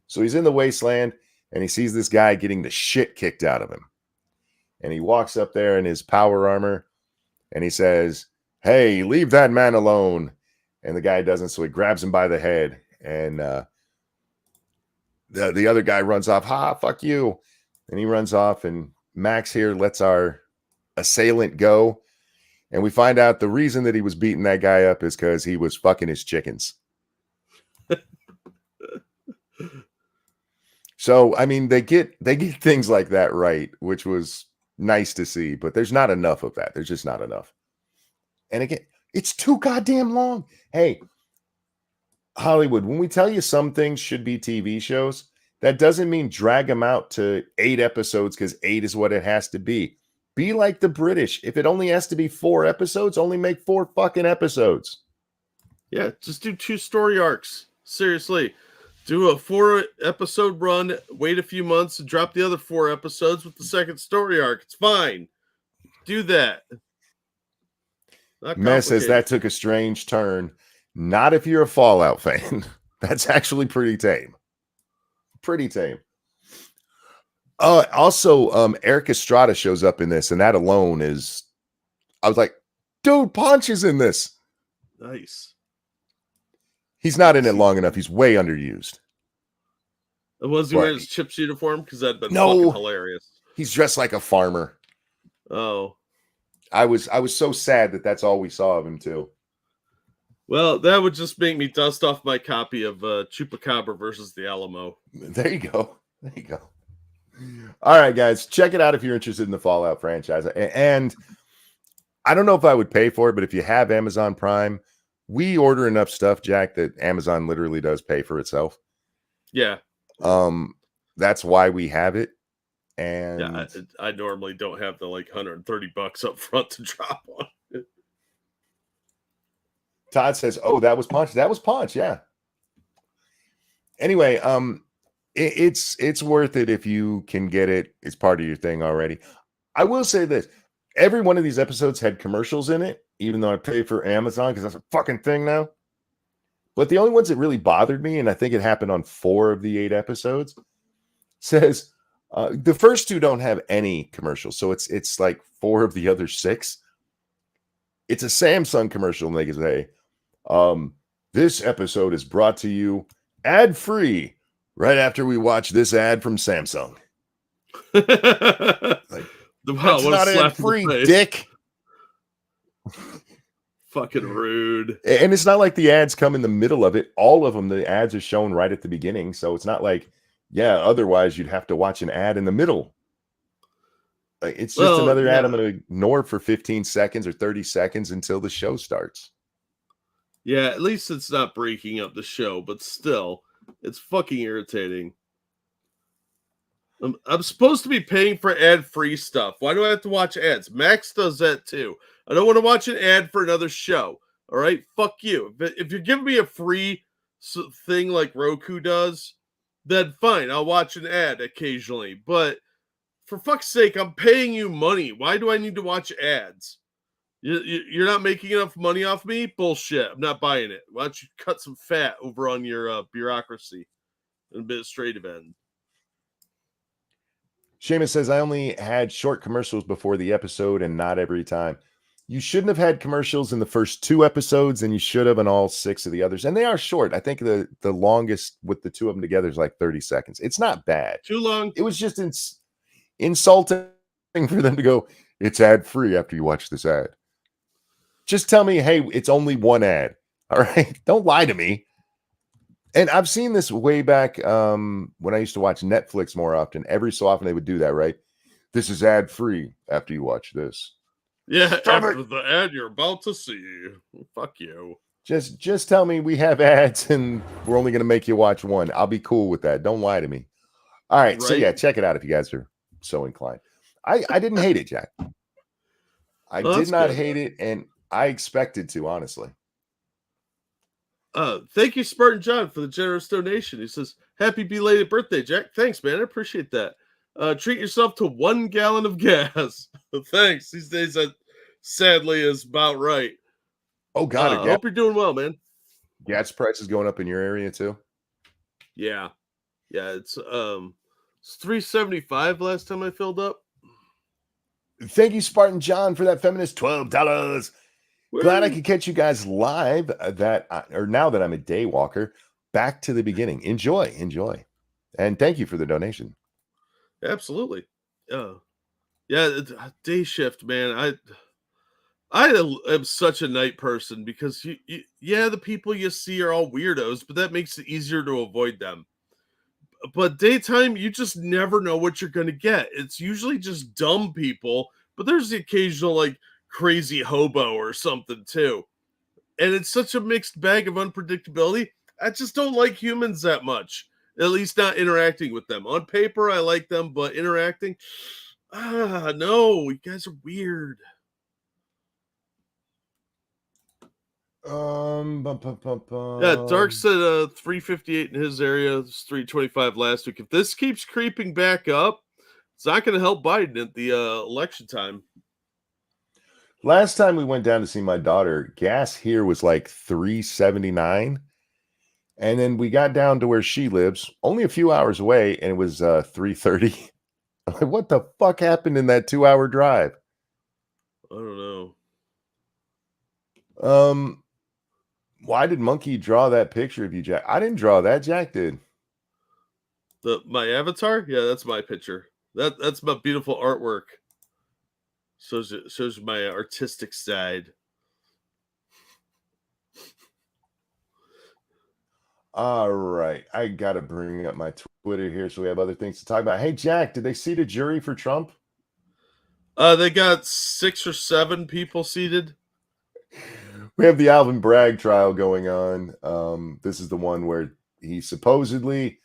So he's in the wasteland. and he sees this guy getting the shit kicked out of him. And he walks up there in his power armor and he says, "Hey, leave that man alone." And the guy doesn't, so he grabs him by the head. And the other guy runs off. "Ha, fuck you." And he runs off, and Max here lets our assailant go. And we find out the reason that he was beating that guy up is because he was fucking his chickens. So, I mean, they get things like that right, which was nice to see, but there's not enough of that. There's just not enough. And again, it's too goddamn long. Hey, Hollywood, when we tell you some things should be TV shows, that doesn't mean drag them out to 8 episodes because 8 is what it has to be. Be like the British. If it only has to be 4 episodes, only make 4 fucking episodes. Yeah, just do 2 story arcs. Seriously. Do a 4-episode run, wait a few months, and drop the other 4 episodes with the second story arc. It's fine. Do that. Mess says that took a strange turn. Not if you're a Fallout fan. That's actually pretty tame. Pretty tame. Also, Eric Estrada shows up in this, and that alone is... I was like, dude, Punch is in this. Nice. He's not in it long enough. He's way underused. And was he wearing his Chips uniform? Because that'd been fucking hilarious. He's dressed like a farmer. Oh. I was so sad that that's all we saw of him, too. Well, that would just make me dust off my copy of Chupacabra versus the Alamo. There you go. There you go. All right, guys. Check it out if you're interested in the Fallout franchise. And I don't know if I would pay for it, but if you have Amazon Prime... We order enough stuff, Jack, that Amazon literally does pay for itself. Yeah. That's why we have it. And yeah, I normally don't have the like $130 up front to drop on it. Todd says, "Oh, that was Punch." That was Punch, yeah. Anyway, it's worth it if you can get it. It's part of your thing already. I will say this. Every one of these episodes had commercials in it, even though I pay for Amazon because that's a fucking thing now. But the only ones that really bothered me, and I think it happened on 4 of the 8 episodes, says the first 2 don't have any commercials. So it's like 4 of the other 6. It's a Samsung commercial, and they can say, this episode is brought to you ad-free right after we watch this ad from Samsung. Like, wow, that's not ad-free, dick. Fucking rude. And it's not like the ads come in the middle of it. All of them, the ads are shown right at the beginning. So it's not like, yeah, otherwise you'd have to watch an ad in the middle. Like, it's just another ad I'm going to ignore for 15 seconds or 30 seconds until the show starts. Yeah, at least it's not breaking up the show, but still, it's fucking irritating. I'm supposed to be paying for ad-free stuff. Why do I have to watch ads? Max does that too. I don't want to watch an ad for another show. All right? Fuck you. If you're giving me a free thing like Roku does, then fine. I'll watch an ad occasionally. But for fuck's sake, I'm paying you money. Why do I need to watch ads? You're not making enough money off me? Bullshit. I'm not buying it. Why don't you cut some fat over on your bureaucracy and administrative end? Seamus says, I only had short commercials before the episode and not every time. You shouldn't have had commercials in the first 2 episodes, and you should have in all 6 of the others. And they are short. I think the longest with the 2 of them together is like 30 seconds. It's not bad. Too long. It was just insulting for them to go, it's ad-free after you watch this ad. Just tell me, hey, it's only 1 ad. All right? Don't lie to me. And I've seen this way back when I used to watch Netflix more often. Every so often they would do that, right? This is ad-free after you watch this. Yeah, after the ad you're about to see. Fuck you. Just tell me we have ads and we're only going to make you watch 1. I'll be cool with that. Don't lie to me. All right. So yeah, check it out if you guys are so inclined. I didn't hate it, Jack. I did not hate it, and I expected to, honestly. Thank you, Spartan John, for the generous donation. He says, happy belated birthday, Jack. Thanks, man. I appreciate that. Treat yourself to 1 gallon of gas. Thanks. These days, that sadly is about right. Oh, God. I hope you're doing well, man. Gas prices going up in your area, too? Yeah. Yeah, it's It's 375 last time I filled up. Thank you, Spartan John, for that feminist $12. Glad I Woo! could catch you guys live. Or now that I'm a day walker, back to the beginning. Enjoy, and thank you for the donation. Absolutely. Yeah, day shift, man. I am such a night person because yeah, the people you see are all weirdos, but that makes it easier to avoid them. But daytime, you just never know what you're going to get. It's usually just dumb people, but there's the occasional like crazy hobo or something too. And it's such a mixed bag of unpredictability. I just don't like humans that much. At least not interacting with them. On paper, I like them, but interacting, no, you guys are weird. Yeah, Dark said 358 in his area. It's 325 last week. If this keeps creeping back up, it's not going to help Biden at the election time. Last time we went down to see my daughter, gas here was like $3.79. And then we got down to where she lives, only a few hours away, and it was $3.30. Like, what the fuck happened in that 2-hour drive? I don't know. Why did Monkey draw that picture of you, Jack? I didn't draw that. Jack did. My avatar? Yeah, that's my picture. That's my beautiful artwork. Shows my artistic side. All right. I got to bring up my Twitter here so we have other things to talk about. Hey, Jack, did they seat a jury for Trump? They got 6 or 7 people seated. We have the Alvin Bragg trial going on. This is the one where he supposedly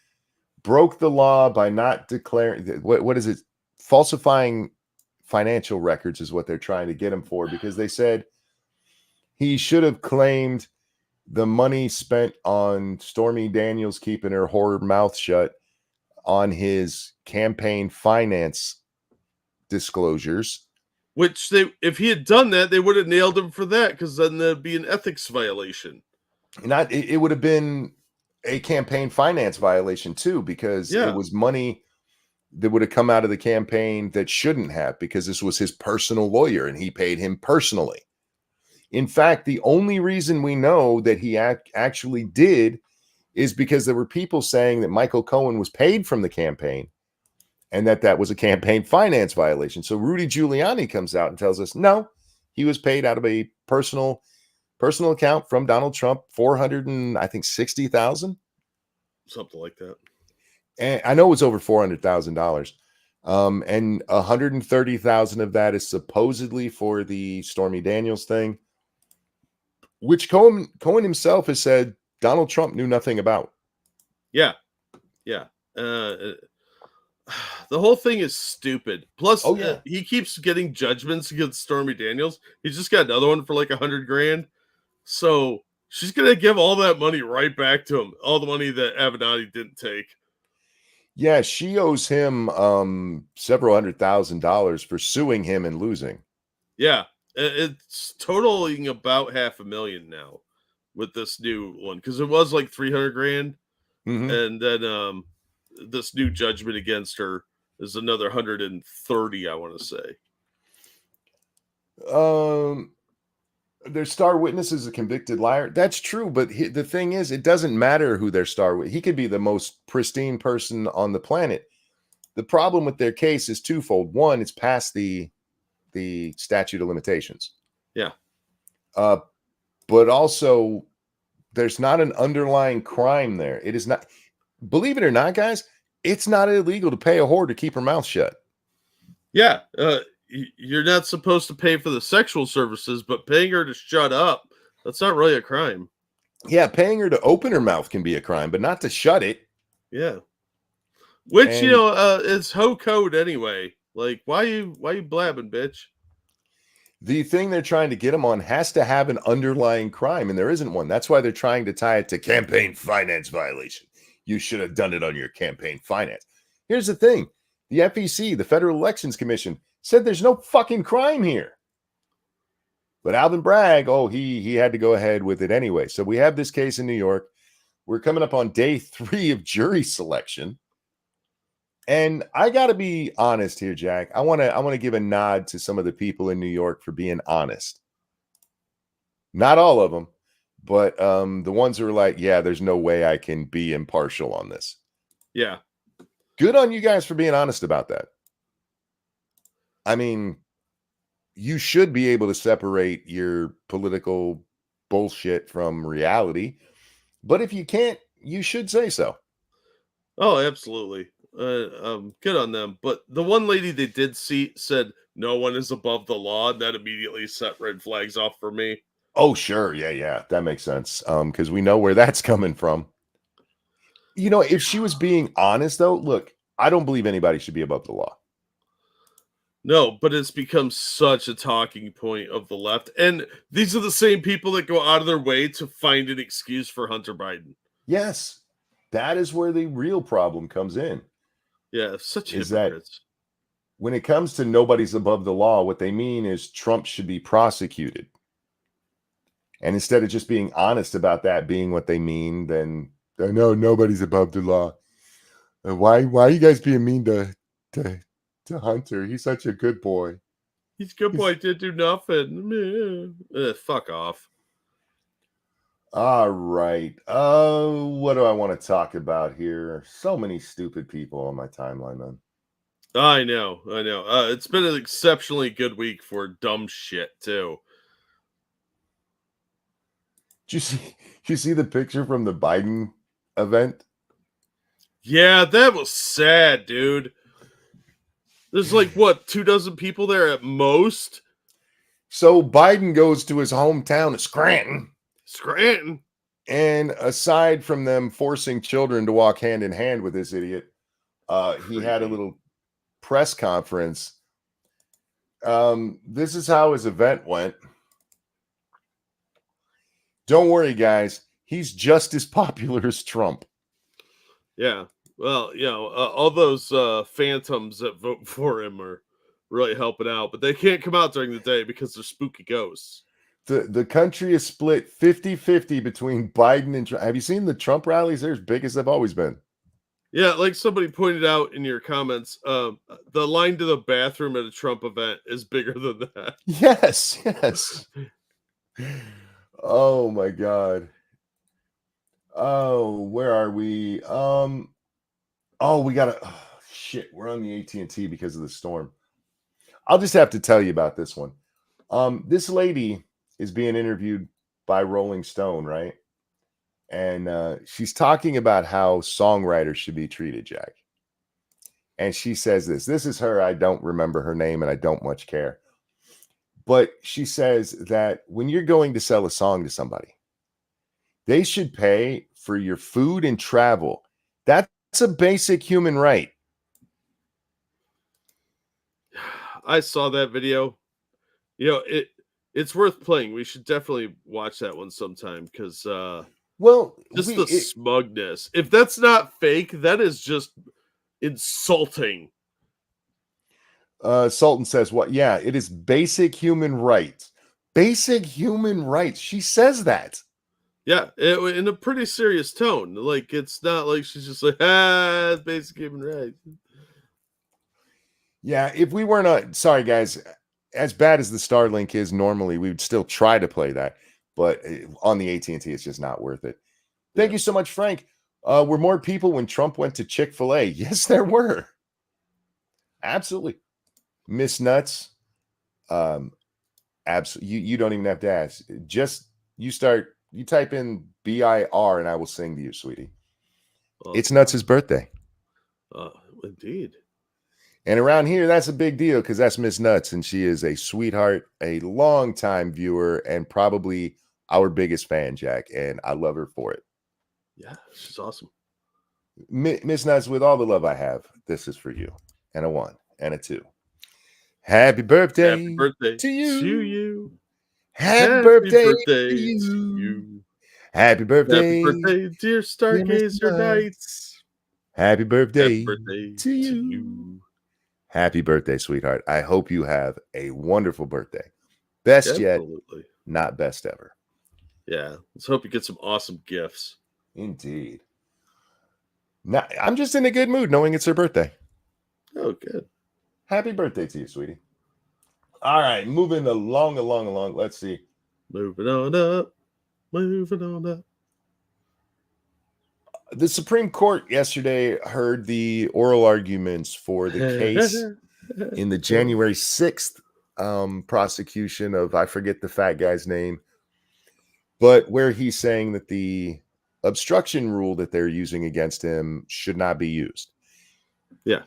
broke the law by not declaring what is it? Falsifying financial records is what they're trying to get him for, because they said he should have claimed the money spent on Stormy Daniels keeping her whore mouth shut on his campaign finance disclosures. Which if he had done that, they would have nailed him for that, because then there'd be an ethics violation. It would have been a campaign finance violation too, because it was money that would have come out of the campaign that shouldn't have, because this was his personal lawyer and he paid him personally. In fact, the only reason we know that he actually did is because there were people saying that Michael Cohen was paid from the campaign and that was a campaign finance violation. So Rudy Giuliani comes out and tells us, no, he was paid out of a personal account from Donald Trump, $460,000, something like that. And I know it was over $400,000. And $130,000 of that is supposedly for the Stormy Daniels thing, which Cohen himself has said Donald Trump knew nothing about. Yeah. The whole thing is stupid. Plus, he keeps getting judgments against Stormy Daniels. He's just got another one for like $100,000. So she's gonna give all that money right back to him. All the money that Avenatti didn't take. Yeah, she owes him several $100,000 for suing him and losing. Yeah, it's totaling about $500,000 now with this new one, because it was like $300,000, and then this new judgment against her is another 130. I want to say. Their star witness is a convicted liar. That's true, but the thing is, it doesn't matter who their star witness. He could be the most pristine person on the planet. The problem with their case is twofold. One, it's past the statute of limitations. Yeah. But also, there's not an underlying crime there. It is not. Believe it or not, guys, it's not illegal to pay a whore to keep her mouth shut. Yeah. You're not supposed to pay for the sexual services, but paying her to shut up, that's not really a crime. Yeah, paying her to open her mouth can be a crime, but not to shut it. Yeah. Which, is hoe code anyway. Like, why you blabbing, bitch? The thing they're trying to get him on has to have an underlying crime, and there isn't one. That's why they're trying to tie it to campaign finance violation. You should have done it on your campaign finance. Here's the thing. The FEC, the Federal Elections Commission, said there's no fucking crime here. But Alvin Bragg, he had to go ahead with it anyway. So we have this case in New York. We're coming up on day 3 of jury selection. And I got to be honest here, Jack. I want to give a nod to some of the people in New York for being honest. Not all of them, but the ones who are like, yeah, there's no way I can be impartial on this. Yeah. Good on you guys for being honest about that. I mean, you should be able to separate your political bullshit from reality. But if you can't, you should say so. Oh, absolutely. Good on them. But the one lady they did see said no one is above the law, and that immediately set red flags off for me. Oh, sure. Yeah, yeah. That makes sense. Because we know where that's coming from. You know, if she was being honest, though, look, I don't believe anybody should be above the law. No, but it's become such a talking point of the left. And these are the same people that go out of their way to find an excuse for Hunter Biden. Yes, that is where the real problem comes in. Yeah, such Is that hypocrites. when it comes to nobody's above the law, what they mean is Trump should be prosecuted. And instead of just being honest about that being what they mean, then no, nobody's above the law. Why are you guys being mean to Hunter? He's such a good boy. He's a good boy, did do nothing. Fuck off. All right. What do I want to talk about here? So many stupid people on my timeline, man. I know. It's been an exceptionally good week for dumb shit too. Did you see the picture from the Biden event? Yeah, that was sad, dude. There's like what, 24 people there at most? So Biden goes to his hometown of Scranton. Scranton. And aside from them forcing children to walk hand in hand with this idiot, he had a little press conference. This is how his event went. Don't worry, guys. He's just as popular as Trump. Yeah. Well, all those phantoms that vote for him are really helping out, but they can't come out during the day because they're spooky ghosts. The country is split 50-50 between Biden and Trump. Have you seen the Trump rallies? They're as big as they've always been. Yeah, like somebody pointed out in your comments, the line to the bathroom at a Trump event is bigger than that. Yes. Oh my God. Oh, where are we? We gotta. Oh, shit, we're on the AT&T because of the storm. I'll just have to tell you about this one. This lady is being interviewed by Rolling Stone, right? And she's talking about how songwriters should be treated, Jack. And she says this. This is her. I don't remember her name, and I don't much care. But she says that when you're going to sell a song to somebody, they should pay for your food and travel. That's a basic human right. I saw that video. It's worth playing. We should definitely watch that one sometime because the smugness. If that's not fake, that is just insulting. Sultan says what? Yeah, it is basic human rights. Basic human rights. She says that. Yeah, in a pretty serious tone. Like, it's not like she's just like, it's basic human rights. Yeah, if we weren't, sorry guys, as bad as the Starlink is normally, we would still try to play that. But on the AT&T, it's just not worth it. Thank you so much, Frank. Were more people when Trump went to Chick-fil-A? Yes, there were. Absolutely. Miss Nuts. Absolutely. You don't even have to ask. Just you type in BIR and I will sing to you, sweetie. It's Nuts' birthday. Indeed. And around here, that's a big deal because that's Miss Nuts, and she is a sweetheart, a longtime viewer, and probably our biggest fan, Jack. And I love her for it. Yeah, she's awesome. Miss Nuts, with all the love I have, this is for you. And a 1 and a 2. Happy birthday, to you. Happy birthday to you. Happy birthday, dear Stargazer Nights. Happy birthday to you. Happy birthday, sweetheart. I hope you have a wonderful birthday. Best yet, not best ever. Yeah, let's hope you get some awesome gifts. Indeed. Now, I'm just in a good mood knowing it's her birthday. Oh, good. Happy birthday to you, sweetie. All right, moving along. Let's see. Moving on up. Moving on up. The Supreme Court yesterday heard the oral arguments for the case in the January 6th prosecution of, I forget the fat guy's name, but where he's saying that the obstruction rule that they're using against him should not be used. Yeah.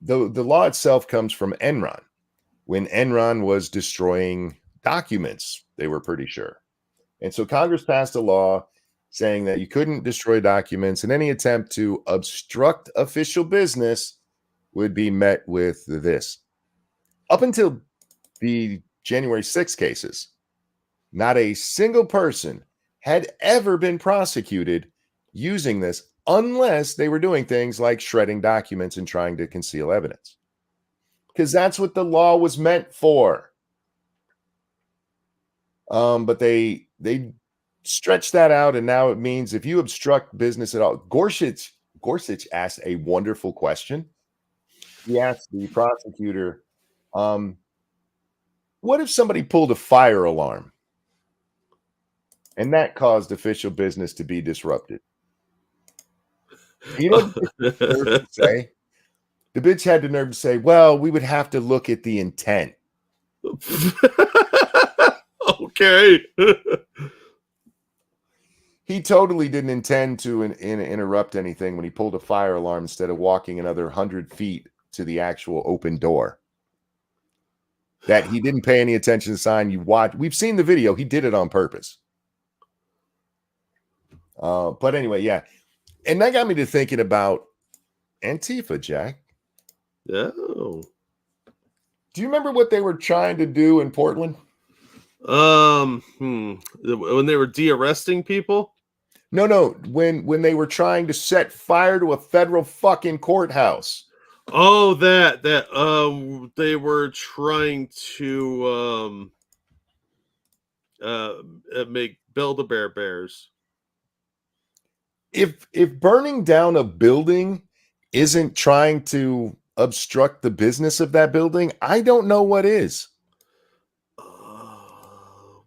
The law itself comes from Enron. When Enron was destroying documents, they were pretty sure. And so Congress passed a law saying that you couldn't destroy documents, and any attempt to obstruct official business would be met with this. Up until the January 6 cases, not a single person had ever been prosecuted using this unless they were doing things like shredding documents and trying to conceal evidence. Because that's what the law was meant for. But they stretched that out, and now it means if you obstruct business at all. Gorsuch asked a wonderful question. He asked the prosecutor, what if somebody pulled a fire alarm and that caused official business to be disrupted? You know what the nerve to say? The bitch had the nerve to say, well, we would have to look at the intent. Okay. He totally didn't intend to interrupt anything when he pulled a fire alarm instead of walking another 100 feet to the actual open door. That he didn't pay any attention to the sign. You watch. We've seen the video. He did it on purpose. But anyway, yeah. And that got me to thinking about Antifa, Jack. Oh. Do you remember what they were trying to do in Portland? When they were de-arresting people? No. When they were trying to set fire to a federal fucking courthouse. Oh, that they were trying to make Build-A-Bear bears. If burning down a building isn't trying to obstruct the business of that building, I don't know what is.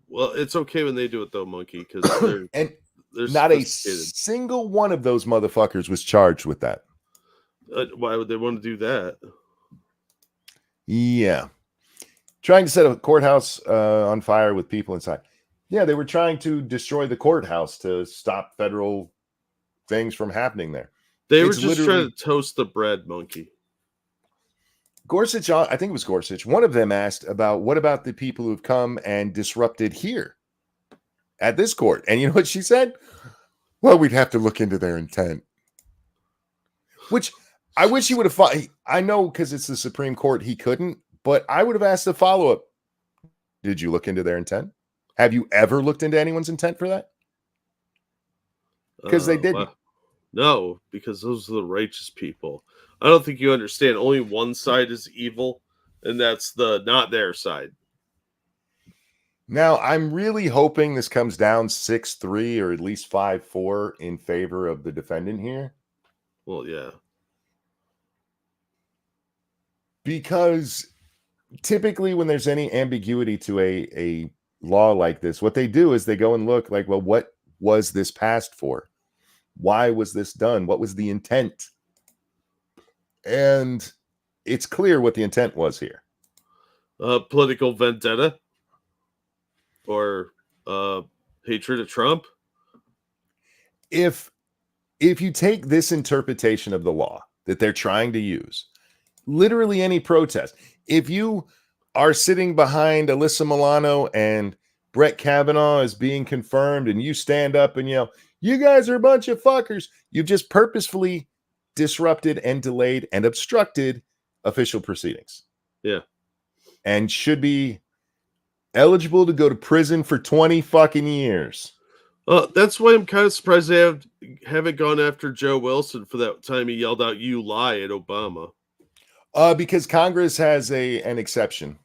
Well, it's okay when they do it though, Monkey, because they're not a single one of those motherfuckers was charged with that. Why would they want to do that? Yeah. Trying to set a courthouse on fire with people inside. Yeah, they were trying to destroy the courthouse to stop federal things from happening there. They were just trying to toast the bread, Monkey. Gorsuch, I think it was Gorsuch, one of them asked about what about the people who've come and disrupted here at this court? And you know what she said? Well, we'd have to look into their intent. Which I wish he would have. I know because it's the Supreme Court, he couldn't, but I would have asked the follow-up. Did you look into their intent? Have you ever looked into anyone's intent for that? Because they didn't. Well, no, because those are the righteous people. I don't think you understand. Only one side is evil, and that's the not their side. Now, I'm really hoping this comes down 6-3 or at least 5-4 in favor of the defendant here. Well, yeah. Because typically when there's any ambiguity to a law like this, what they do is they go and look like, well, what was this passed for? Why was this done? What was the intent? And it's clear what the intent was here. Political vendetta or hatred of Trump. If you take this interpretation of the law that they're trying to use, literally any protest, if you are sitting behind Alyssa Milano and Brett Kavanaugh is being confirmed and you stand up and yell, you guys are a bunch of fuckers, you've just purposefully disrupted and delayed and obstructed official proceedings. Yeah. And should be eligible to go to prison for 20 fucking years. That's why I'm kind of surprised they haven't gone after Joe Wilson for that time he yelled out, you lie at Obama. Because Congress has an exception.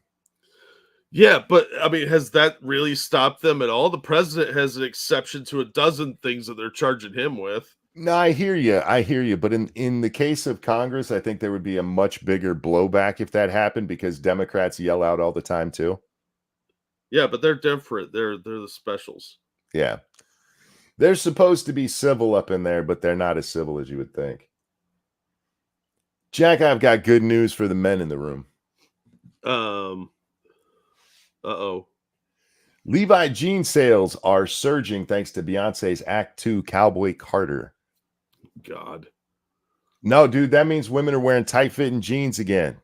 Yeah, but I mean, has that really stopped them at all? The president has an exception to a dozen things that they're charging him with. No, I hear you. I hear you. But in the case of Congress, I think there would be a much bigger blowback if that happened because Democrats yell out all the time too. Yeah, but they're different. They're the specials. Yeah. They're supposed to be civil up in there, but they're not as civil as you would think. Jack, I've got good news for the men in the room. Um. Uh-oh. Levi jean sales are surging thanks to Beyonce's Act 2 Cowboy Carter. God. No, dude, that means women are wearing tight-fitting jeans again.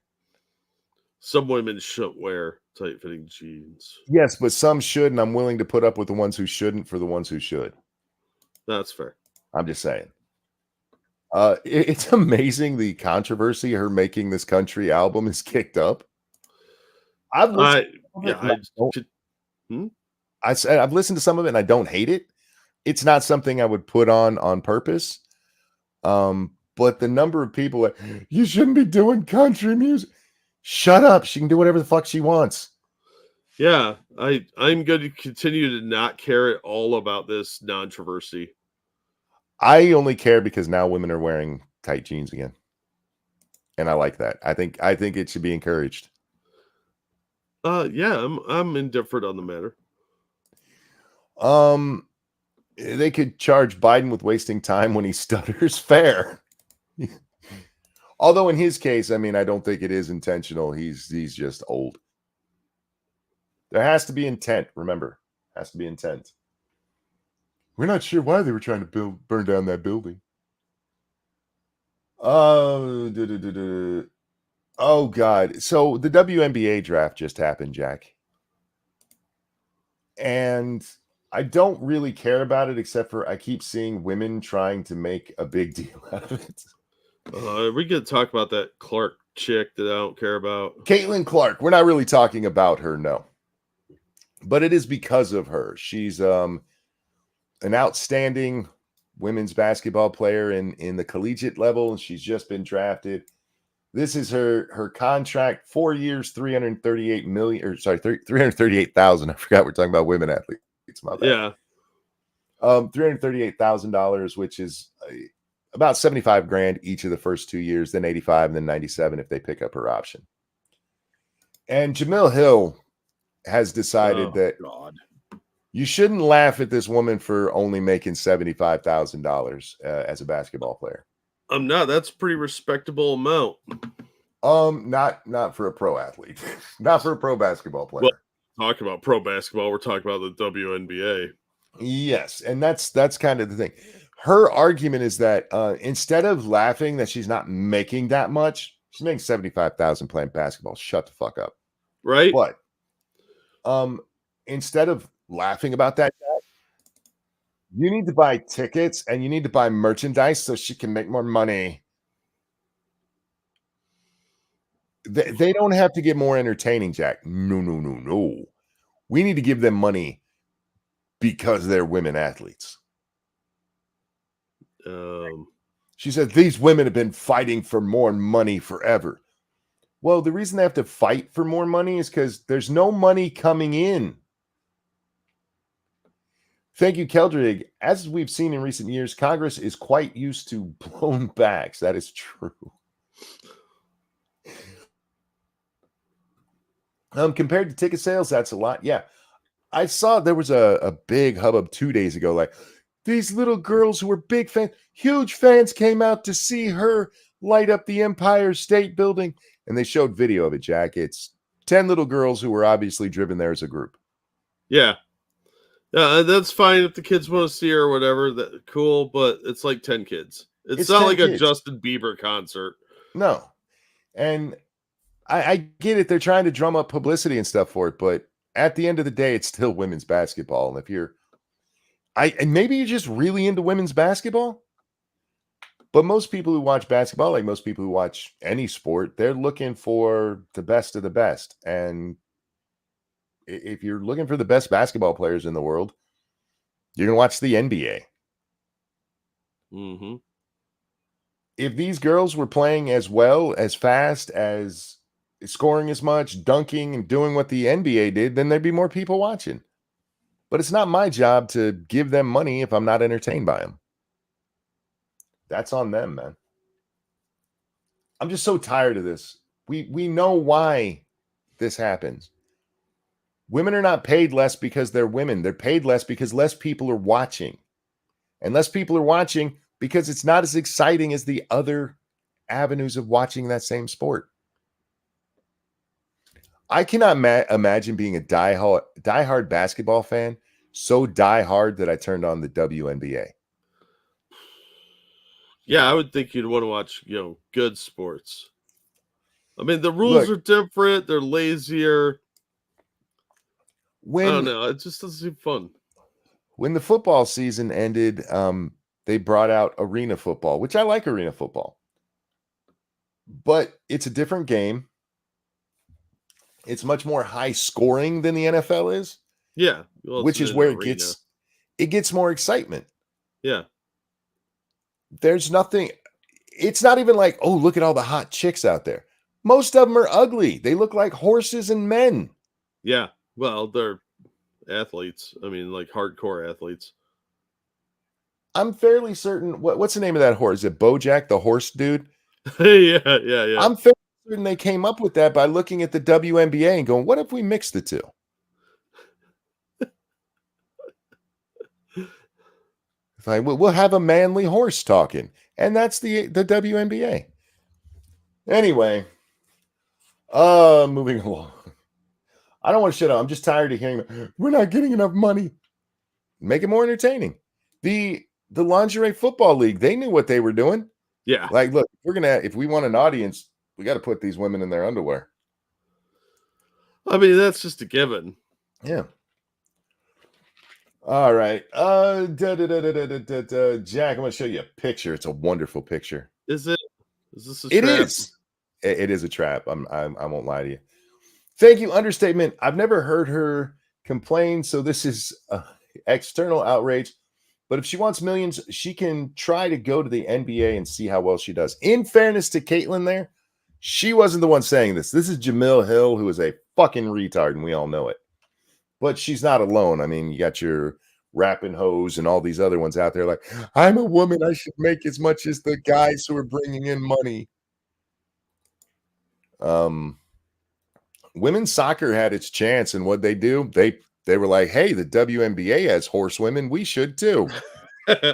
Some women shouldn't wear tight-fitting jeans. Yes, but some should, and I'm willing to put up with the ones who shouldn't for the ones who should. That's fair. I'm just saying. It's amazing the controversy her making this country album is kicked up. I've listened to some of it, and I said I've listened to some of it and I don't hate it. It's not something I would put on purpose. But the number of people that you shouldn't be doing country music. Shut up. She can do whatever the fuck she wants. Yeah, I'm going to continue to not care at all about this controversy. I only care because now women are wearing tight jeans again. And I like that. I think it should be encouraged. Yeah, I'm indifferent on the matter. They could charge Biden with wasting time when he stutters. Fair. Although in his case, I mean, I don't think it is intentional. He's just old. There has to be intent. Remember, has to be intent. We're not sure why they were trying to burn down that building. Oh God. So the WNBA draft just happened, Jack. And I don't really care about it except for I keep seeing women trying to make a big deal out of it. We could talk about that Clark chick that I don't care about. Caitlin Clark. We're not really talking about her, no. But it is because of her. She's an outstanding women's basketball player in the collegiate level, and she's just been drafted. This is her contract, 4 years, 338 million, or sorry, 338,000. I forgot we're talking about women athletes. My bad. Yeah. $338,000, which is about 75 grand each of the first 2 years, then 85 and then 97 if they pick up her option. And Jamil Hill has decided that you shouldn't laugh at this woman for only making $75,000 as a basketball player. I'm not. That's a pretty respectable amount. Not for a pro athlete, not for a pro basketball player. Well, talking about pro basketball, we're talking about the WNBA. Yes, and that's kind of the thing. Her argument is that instead of laughing that she's not making that much, she's making 75,000 playing basketball. Shut the fuck up, right? But instead of laughing about that, you need to buy tickets and you need to buy merchandise so she can make more money. They don't have to get more entertaining, Jack. No. We need to give them money because they're women athletes. She said these women have been fighting for more money forever. Well, the reason they have to fight for more money is because there's no money coming in. Thank you, Keldrig. As we've seen in recent years, Congress is quite used to blown backs. That is true. Compared to ticket sales, that's a lot. Yeah. I saw there was a big hubbub 2 days ago. Like, these little girls who were big fans, huge fans, came out to see her light up the Empire State Building. And they showed video of it, Jack. It's 10 little girls who were obviously driven there as a group. Yeah. That's fine if the kids want to see her or whatever. That cool, but it's like 10 kids. It's not like kids. A Justin Bieber concert. No. And I get it. They're trying to drum up publicity and stuff for it, but at the end of the day, it's still women's basketball. And if you're and maybe you're just really into women's basketball, but most people who watch basketball, like most people who watch any sport, they're looking for the best of the best. And if you're looking for the best basketball players in the world, you're going to watch the NBA. Mm-hmm. If these girls were playing as well, as fast, as scoring as much, dunking, and doing what the NBA did, then there'd be more people watching. But it's not my job to give them money if I'm not entertained by them. That's on them, man. I'm just so tired of this. We know why this happens. Women are not paid less because they're women. They're paid less because less people are watching. And less people are watching because it's not as exciting as the other avenues of watching that same sport. I cannot imagine being a diehard basketball fan, so diehard that I turned on the WNBA. Yeah, I would think you'd want to watch, good sports. I mean, the rules Look, are different. They're lazier. I don't when know. It just doesn't seem fun. when the football season ended, they brought out arena football, which I like arena football, but it's a different game. It's much more high scoring than the NFL is, Yeah. Well, it's which in is an where arena. it gets more excitement. Yeah. There's nothing. It's not even like, oh, look at all the hot chicks out there. Most of them are ugly. They look like horses and men. Yeah. Well, they're athletes. I mean, like hardcore athletes. I'm fairly certain. What's the name of that horse? Is it Bojack, the horse dude? Yeah. I'm fairly certain they came up with that by looking at the WNBA and going, what if we mix the two? It's like, we'll have a manly horse talking. And that's the WNBA. Anyway, moving along. I don't want to shut up. I'm just tired of hearing we're not getting enough money. Make it more entertaining. The lingerie football league, they knew what they were doing. Yeah. Like, look, if we want an audience, we got to put these women in their underwear. I mean, that's just a given. Yeah. All right. Jack, I'm going to show you a picture. It's a wonderful picture. Is it? Is this a It trap? is. It is a trap. I won't lie to you. Thank you. Understatement. I've never heard her complain, so this is external outrage. But if she wants millions, she can try to go to the NBA and see how well she does. In fairness to Caitlyn there, she wasn't the one saying this. This is Jamil Hill, who is a fucking retard, and we all know it. But she's not alone. I mean, you got your rapping hoes and all these other ones out there like, I'm a woman. I should make as much as the guys who are bringing in money. Women's soccer had its chance, and what they do, they were like, hey, the WNBA has horsewomen. We should too. Yeah,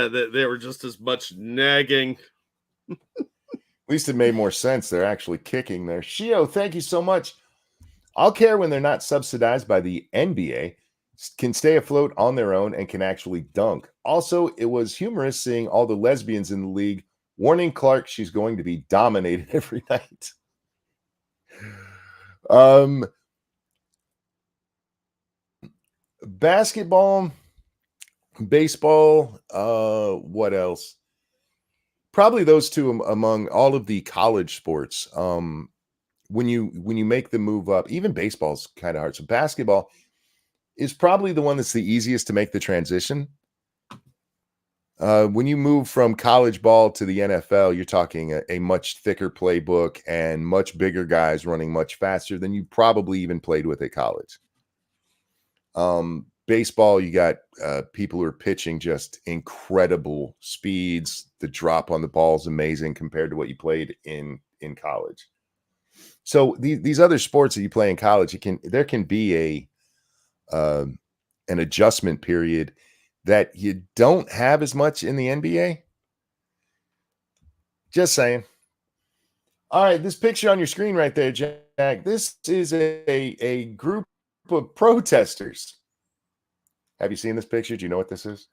they were just as much nagging. At least it made more sense. They're actually kicking there. Shio, thank you so much. I'll care when they're not subsidized by the NBA, can stay afloat on their own, and can actually dunk. Also, it was humorous seeing all the lesbians in the league warning Clark she's going to be dominated every night. Basketball, baseball, what else? Probably those two among all of the college sports. When you make the move up, even baseball's kind of hard. So basketball is probably the one that's the easiest to make the transition. When you move from college ball to the NFL, you're talking a much thicker playbook and much bigger guys running much faster than you probably even played with at college. Baseball, you got people who are pitching just incredible speeds. The drop on the ball is amazing compared to what you played in college. So these other sports that you play in college, there can be an adjustment period that you don't have as much in the NBA. Just saying. All right, this picture on your screen right there, Jack, this is a group of protesters. Have you seen this picture? Do you know what this is?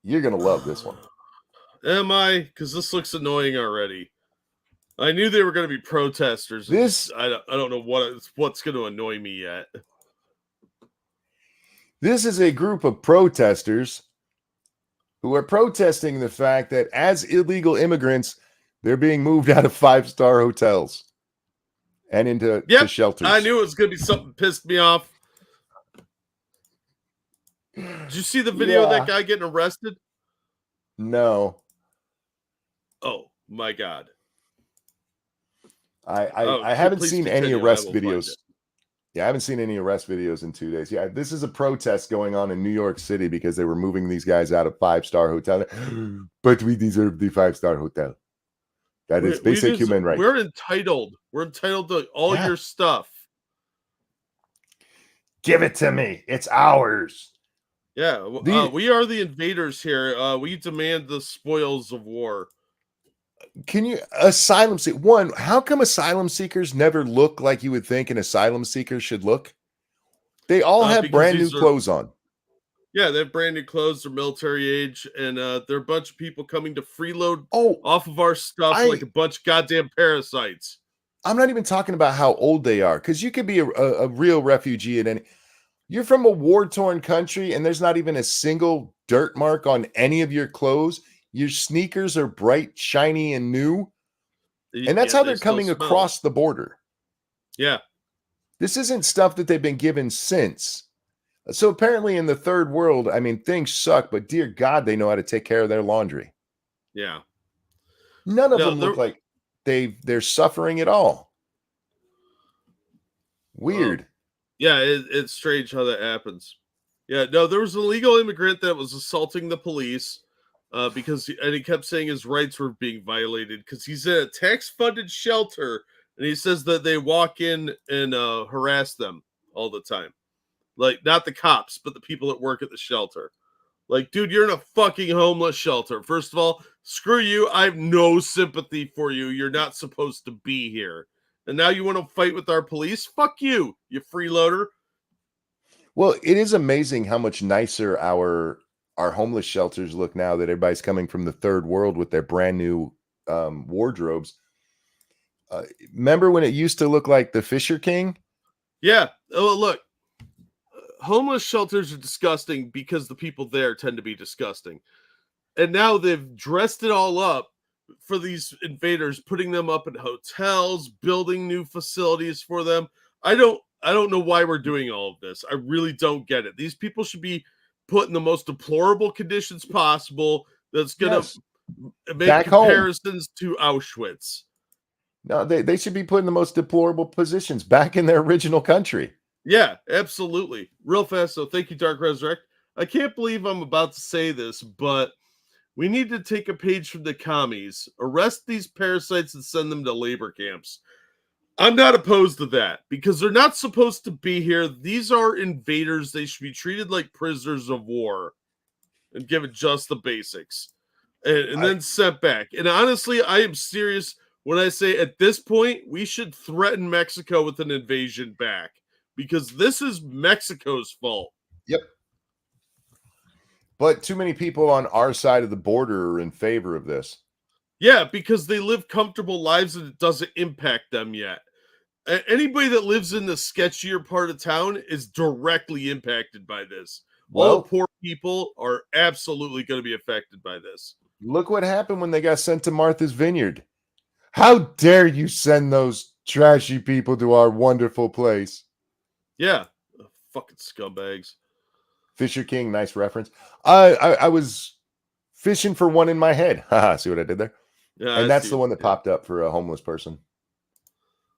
You're going to love this one. Am I? Because this looks annoying already. I knew they were going to be protesters. I don't know what's going to annoy me yet. This is a group of protesters who are protesting the fact that as illegal immigrants, they're being moved out of 5-star hotels and into shelters. I knew it was going to be something pissed me off. Did you see the video of that guy getting arrested? No. Oh my God. I haven't seen any arrest videos. Yeah, I haven't seen any arrest videos in 2 days. Yeah, this is a protest going on in New York City because they were moving these guys out of five-star hotel. But we deserve the five-star hotel. That is We basic just human rights. we're entitled. We're entitled to all Yeah. your stuff. Give it to me. It's ours. Yeah, we are the invaders here. We demand the spoils of war. Can you asylum seek one? How come asylum seekers never look like you would think an asylum seeker should look? They all have Because brand new these are clothes on. Yeah, they have brand new clothes. They're military age, and they're a bunch of people coming to freeload Oh, off of our stuff like a bunch of goddamn parasites. I'm not even talking about how old they are, because you could be a real refugee at any. You're from a war-torn country, and there's not even a single dirt mark on any of your clothes. Your sneakers are bright, shiny, and new, and that's Yet how they they're still coming smell. across the border. Yeah, This isn't stuff that they've been given since. So apparently, in the third world, I mean, things suck, but dear God, they know how to take care of their laundry. yeah. None of No, them look like they're suffering at all. um, Weird. yeah, it's strange how that happens. Yeah, no, there was an illegal immigrant that was assaulting the police and he kept saying his rights were being violated because he's in a tax-funded shelter, and he says that they walk in and harass them all the time. Like, not the cops, but the people that work at the shelter. Like, dude, you're in a fucking homeless shelter. First of all, screw you. I have no sympathy for you. You're not supposed to be here. And now you want to fight with our police? Fuck you, you freeloader. Well, it is amazing how much nicer our homeless shelters look now that everybody's coming from the third world with their brand new wardrobes. Remember when it used to look like the Fisher King? Yeah. Oh, look, homeless shelters are disgusting because the people there tend to be disgusting. And now they've dressed it all up for these invaders, putting them up in hotels, building new facilities for them. I don't know why we're doing all of this. I really don't get it. These people should be put in the most deplorable conditions possible. That's gonna Yes. make Back home. comparisons to Auschwitz. No, they should be put in the most deplorable positions back in their original country. Yeah, absolutely. Real fast. So thank you, Dark Resurrect. I can't believe I'm about to say this, but we need to take a page from the commies, arrest these parasites, and send them to labor camps. I'm not opposed to that because they're not supposed to be here. These are invaders. They should be treated like prisoners of war and given just the basics and I then sent back. And honestly, I am serious when I say at this point, we should threaten Mexico with an invasion back because this is Mexico's fault. Yep. But too many people on our side of the border are in favor of this. Yeah, because they live comfortable lives and it doesn't impact them yet. Anybody that lives in the sketchier part of town is directly impacted by this. All Well, poor people are absolutely going to be affected by this. look what happened when they got sent to Martha's Vineyard. How dare you send those trashy people to our wonderful place? Yeah, fucking scumbags. Fisher King, nice reference. I was fishing for one in my head. Haha, see what I did there? Yeah, And I that's see. the one that popped up for a homeless person.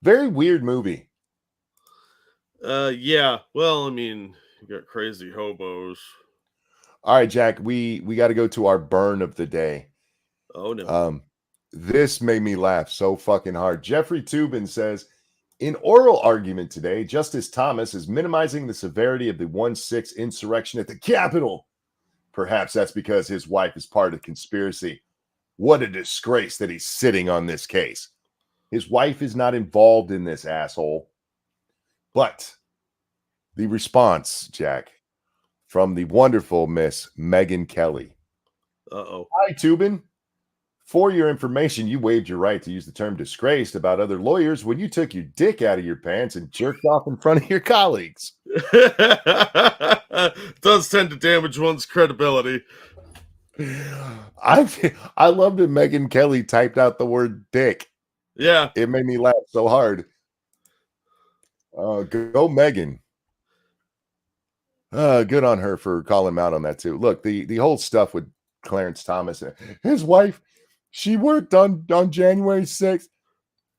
Very weird movie. Yeah. Well, I mean, you got crazy hobos. All right, Jack, we got to go to our burn of the day. Oh no. This made me laugh so fucking hard. Jeffrey Tubin says, in oral argument today, Justice Thomas is minimizing the severity of the 1-6 insurrection at the Capitol. Perhaps that's because his wife is part of the conspiracy. What a disgrace that he's sitting on this case. His wife is not involved in this, asshole. But the response, Jack, from the wonderful Miss Megan Kelly. Uh-oh. Hi, Tubin. For your information, you waived your right to use the term disgraced about other lawyers when you took your dick out of your pants and jerked off in front of your colleagues. Does tend to damage one's credibility. I love that Megan Kelly typed out the word dick. Yeah. It made me laugh so hard. Go Megan. Good on her for calling him out on that too. Look, the whole stuff with Clarence Thomas, his wife, she worked on January 6th.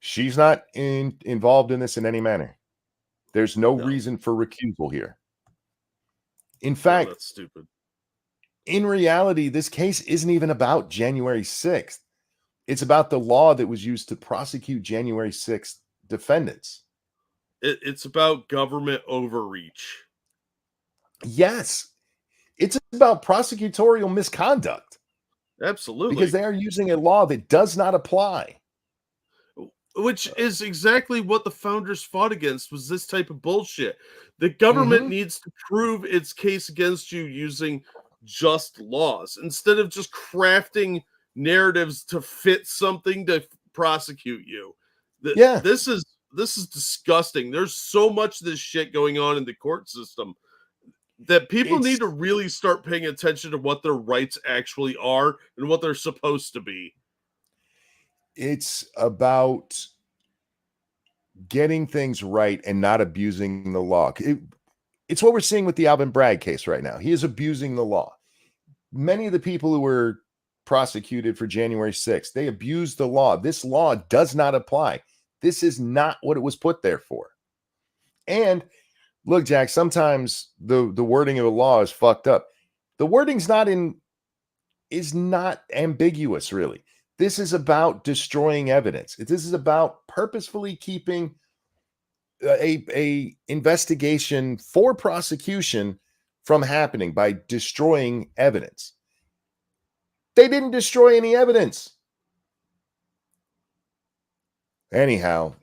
She's not involved in this in any manner. There's no No, reason for recusal here. In no, fact, that's stupid. in reality, this case isn't even about January 6th. It's about the law that was used to prosecute January 6th defendants. It's about government overreach. Yes, it's about prosecutorial misconduct because Absolutely. they are using a law that does not apply. Which is exactly what the founders fought against, was this type of bullshit. The government Mhm. needs to prove its case against you using just laws instead of just crafting narratives to fit something to prosecute you. Yeah, This is disgusting. There's so much of this shit going on in the court system that people need it's to really start paying attention to what their rights actually are and what they're supposed to be. it's about getting things right and not abusing the law. It's what we're seeing with the Alvin Bragg case right now. He is abusing the law. Many of the people who were prosecuted for January 6th, they abused the law. This law does not apply. This is not what it was put there for. And look, Jack, sometimes the wording of a law is fucked up. The wording's not in is not ambiguous, really. This is about destroying evidence. This is about purposefully keeping a investigation for prosecution from happening by destroying evidence. They didn't destroy any evidence. Anyhow,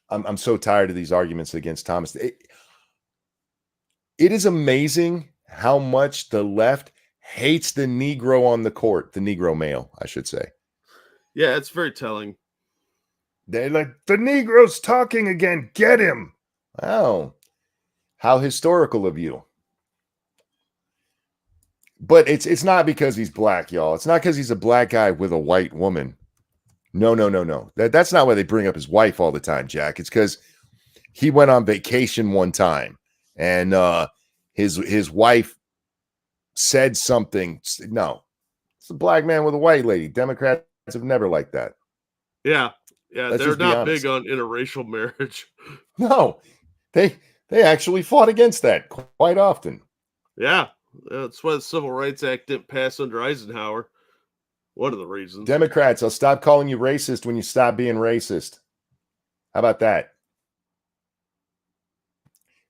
I'm so tired of these arguments against Thomas. It is amazing how much the left hates the Negro on the court, the Negro male, I should say. Yeah, it's very telling. They're like, the Negro's talking again. Get him. Oh, how historical of you. But it's not because he's black, y'all. It's not because he's a black guy with a white woman. No, no, no, no. That's not why they bring up his wife all the time, Jack. It's because he went on vacation one time and his wife said something. No, it's a black man with a white lady. Democrats have never liked that. Yeah. Yeah, Let's they're just be not big honest. on interracial marriage. No, they actually fought against that quite often. Yeah. That's why the Civil Rights Act didn't pass under Eisenhower. One of the reasons. Democrats, I'll stop calling you racist when you stop being racist. How about that?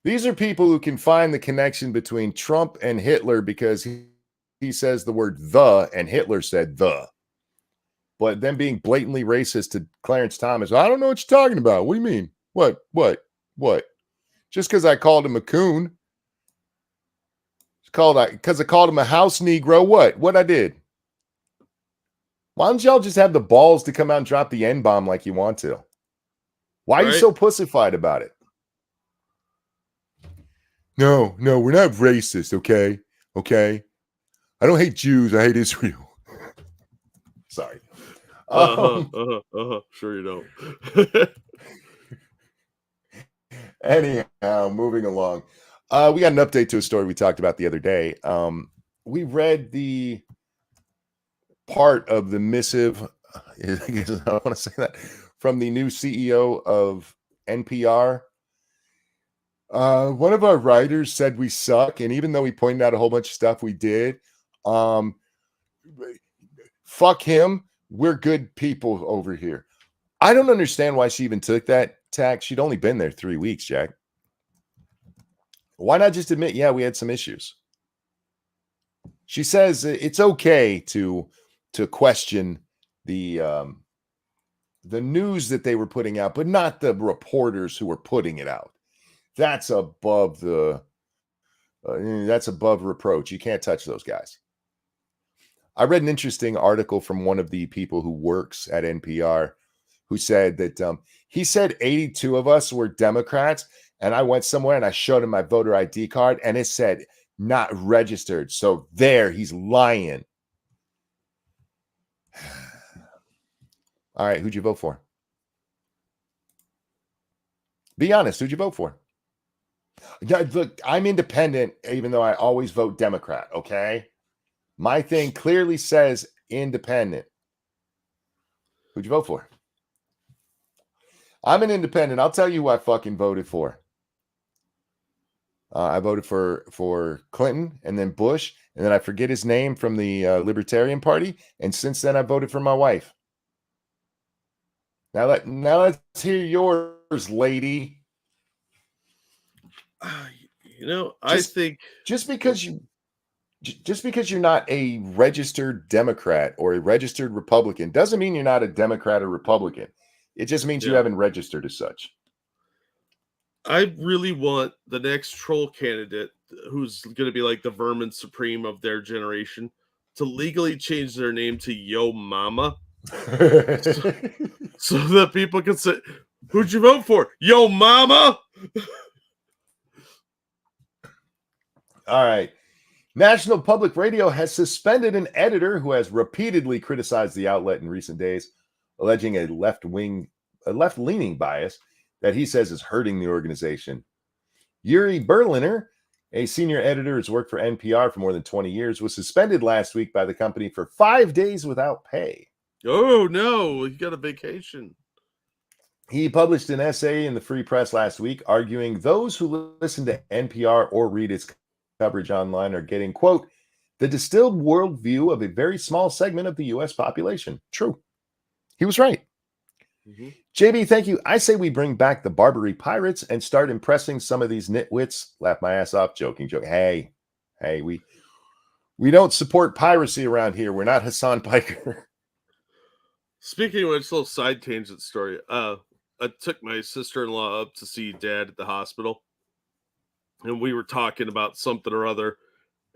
These are people who can find the connection between Trump and Hitler because he says the word the and Hitler said the. But then being blatantly racist to Clarence Thomas, I don't know what you're talking about. What do you mean? What? Just because I called him a coon. Because I called him a house Negro. What I did? Why don't y'all just have the balls to come out and drop the N-bomb like you want to? Why are you so pussified about it? No, we're not racist, okay? Okay? I don't hate Jews. I hate Israel. Sorry. Sure you don't. Anyhow, moving along. We got an update to a story we talked about the other day. We read the part of the missive, I guess I don't want to say that, from the new CEO of NPR. One of our writers said we suck, and even though he pointed out a whole bunch of stuff we did, fuck him. We're good people over here. I don't understand why she even took that tack. She'd only been there 3 weeks, Jack. Why not just admit, yeah, we had some issues? She says it's okay to question the news that they were putting out, but not the reporters who were putting it out. That's above reproach. You can't touch those guys. I read an interesting article from one of the people who works at NPR who said that he said 82 of us were Democrats, and I went somewhere and I showed him my voter ID card and it said not registered. So there, he's lying. All right, who'd you vote for? Be honest, who'd you vote for? Look, I'm independent, even though I always vote Democrat, okay? My thing clearly says independent. Who'd you vote for? I'm an independent. I'll tell you who I fucking voted for. I voted for Clinton and then Bush, and then I forget his name from the Libertarian Party. And since then, I voted for my wife. Now let's hear yours, lady. I Just think just because you just because you're not a registered Democrat or a registered Republican doesn't mean you're not a Democrat or Republican. It just means you yeah, haven't registered as such. I really want the next troll candidate who's going to be like the vermin supreme of their generation to legally change their name to Yo Mama so, so that people can say, "Who'd you vote for? Yo Mama?" All right. National Public Radio has suspended an editor who has repeatedly criticized the outlet in recent days, alleging a left-leaning bias that he says is hurting the organization. Yuri Berliner, a senior editor who's worked for NPR for more than 20 years, was suspended last week by the company for 5 days without pay. Oh no, he got a vacation. He published an essay in the Free Press last week arguing those who listen to NPR or read its coverage online are getting, quote, the distilled worldview of a very small segment of the U.S. population. True. He was right. Mm-hmm. JB, thank you. I say we bring back the Barbary Pirates and start impressing some of these nitwits. Laugh my ass off. Joking. Hey, we don't support piracy around here. We're not Hassan Piker. Speaking of which, little side tangent story. I took my sister-in-law up to see Dad at the hospital, and we were talking about something or other,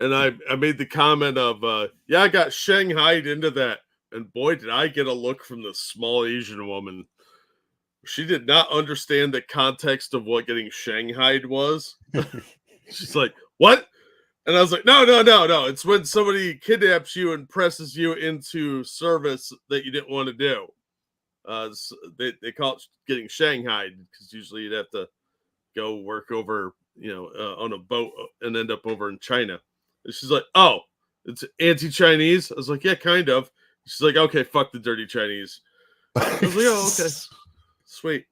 and I made the comment of, yeah, I got shanghaied into that, and boy, did I get a look from the small Asian woman. She did not understand the context of what getting shanghaied was. She's like, what? And I was like, no. It's when somebody kidnaps you and presses you into service that you didn't want to do. So they call it getting shanghaied because usually you'd have to go work over, on a boat and end up over in China. And she's like, oh, it's anti-Chinese? I was like, yeah, kind of. She's like, okay, fuck the dirty Chinese. I was like, oh, okay. Sweet.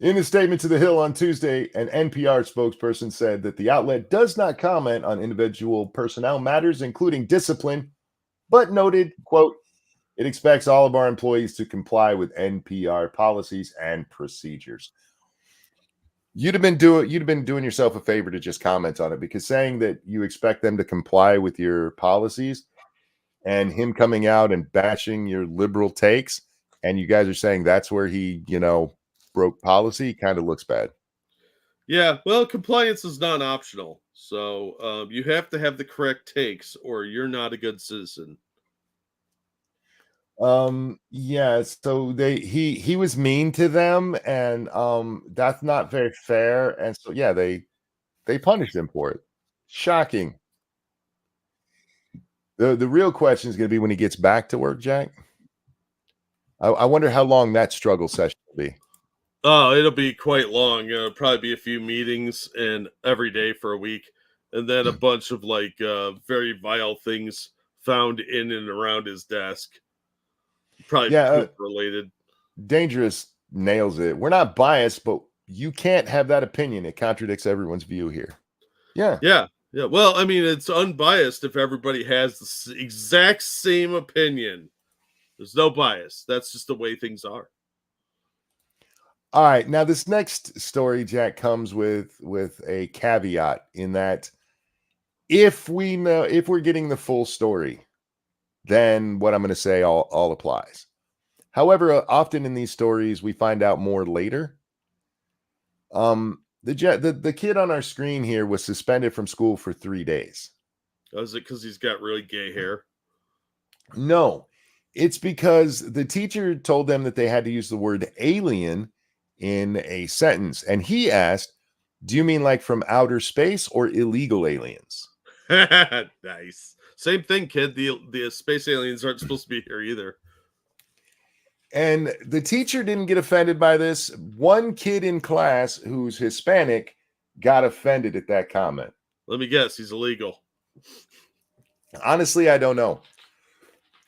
In a statement to The Hill on Tuesday, an NPR spokesperson said that the outlet does not comment on individual personnel matters, including discipline, but noted, quote, it expects all of our employees to comply with NPR policies and procedures. You'd have been doing yourself a favor to just comment on it, because saying that you expect them to comply with your policies and him coming out and bashing your liberal takes, and you guys are saying that's where he, broke policy, kind of looks bad. Yeah, well, compliance is not optional. So you have to have the correct takes or you're not a good citizen. Yeah, so he was mean to them, and that's not very fair. And so yeah, they punished him for it. Shocking. The real question is going to be when he gets back to work, Jack. I wonder how long that struggle session will be. Oh, it'll be quite long. It'll probably be a few meetings and every day for a week, and then a bunch of very vile things found in and around his desk. Probably poop related. Dangerous nails it. We're not biased, but you can't have that opinion. It contradicts everyone's view here. Yeah. Well, I mean, it's unbiased if everybody has the exact same opinion. There's no bias. That's just the way things are. All right. Now, this next story, Jack, comes with a caveat in that if we're getting the full story, then what I'm going to say all applies. However, often in these stories, we find out more later. The kid on our screen here was suspended from school for 3 days. Oh, is it because he's got really gay hair? No, it's because the teacher told them that they had to use the word alien in a sentence. And he asked, do you mean like from outer space or illegal aliens? Nice. Same thing, kid. The space aliens aren't supposed to be here either. And the teacher didn't get offended by this. One kid in class who's Hispanic got offended at that comment. Let me guess, he's illegal. Honestly, I don't know.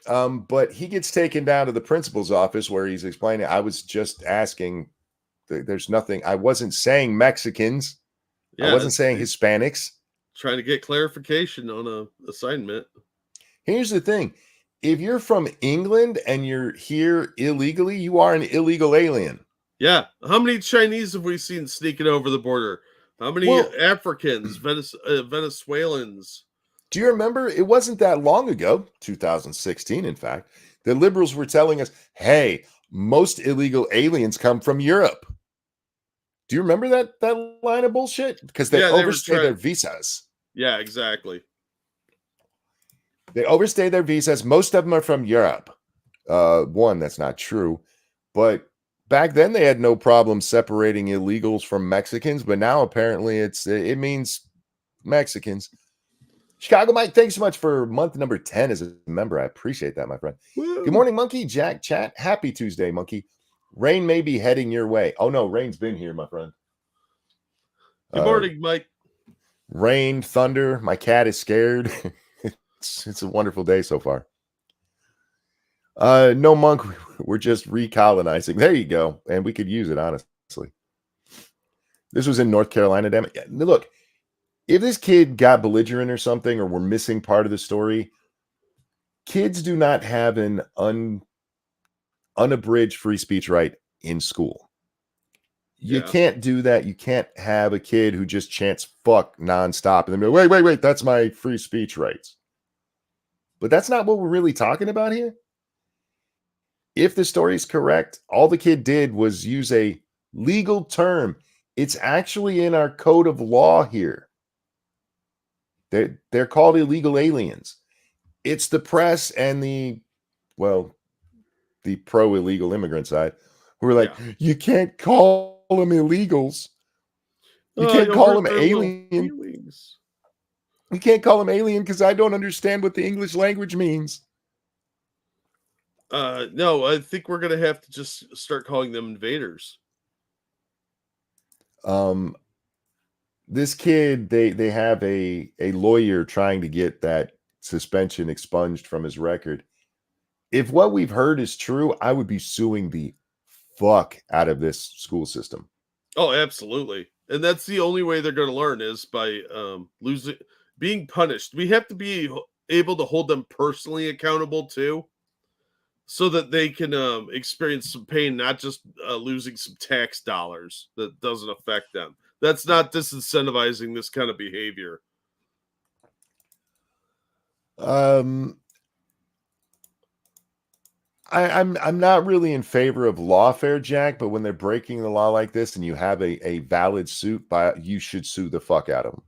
But he gets taken down to the principal's office where he's explaining, I was just asking, there's nothing, I wasn't saying Mexicans. I Yeah, wasn't saying Hispanics. trying to get clarification on a assignment. Here's the thing. If you're from England and you're here illegally, you are an illegal alien. Yeah, how many Chinese have we seen sneaking over the border? How many Well, Africans, Venezuelans? do you remember? It wasn't that long ago, 2016, in fact, the liberals were telling us, hey, most illegal aliens come from Europe. Do you remember that line of bullshit? Because they Yeah, they were overstay their trying. visas. Yeah, exactly. They overstay their visas. Most of them are from Europe. One, that's not true. But back then they had no problem separating illegals from Mexicans, but now apparently it means Mexicans. Chicago Mike, thanks so much for month number 10 as a member. I appreciate that, my friend. Good Woo. morning, Monkey. Jack Chat. Happy Tuesday, Monkey. Rain may be heading your way. Oh no, rain's been here, my friend. Good morning, Mike. Rain, thunder. My cat is scared. It's a wonderful day so far. No, Monk, we're just recolonizing. There you go. And we could use it, honestly. This was in North Carolina, damn it. Look, if this kid got belligerent or something, or we're missing part of the story, kids do not have an unabridged free speech right in school. You can't do that. You can't have a kid who just chants fuck nonstop and then go, wait, that's my free speech rights. But that's not what we're really talking about here. If the story is correct, all the kid did was use a legal term. It's actually in our code of law here. They're called illegal aliens. It's the press and the pro-illegal immigrant side who are like, you can't call them illegals. You can't call them alien. You can't call them alien because I don't understand what the English language means. No, I think we're gonna have to just start calling them invaders. This kid, they have a lawyer trying to get that suspension expunged from his record. If what we've heard is true, I would be suing the fuck out of this school system. Oh, absolutely. And that's the only way they're going to learn is by being punished. We have to be able to hold them personally accountable too, so that they can experience some pain, not just losing some tax dollars that doesn't affect them. That's not disincentivizing this kind of behavior. I'm not really in favor of lawfare, Jack, but when they're breaking the law like this and you have a valid suit, you should sue the fuck out of them.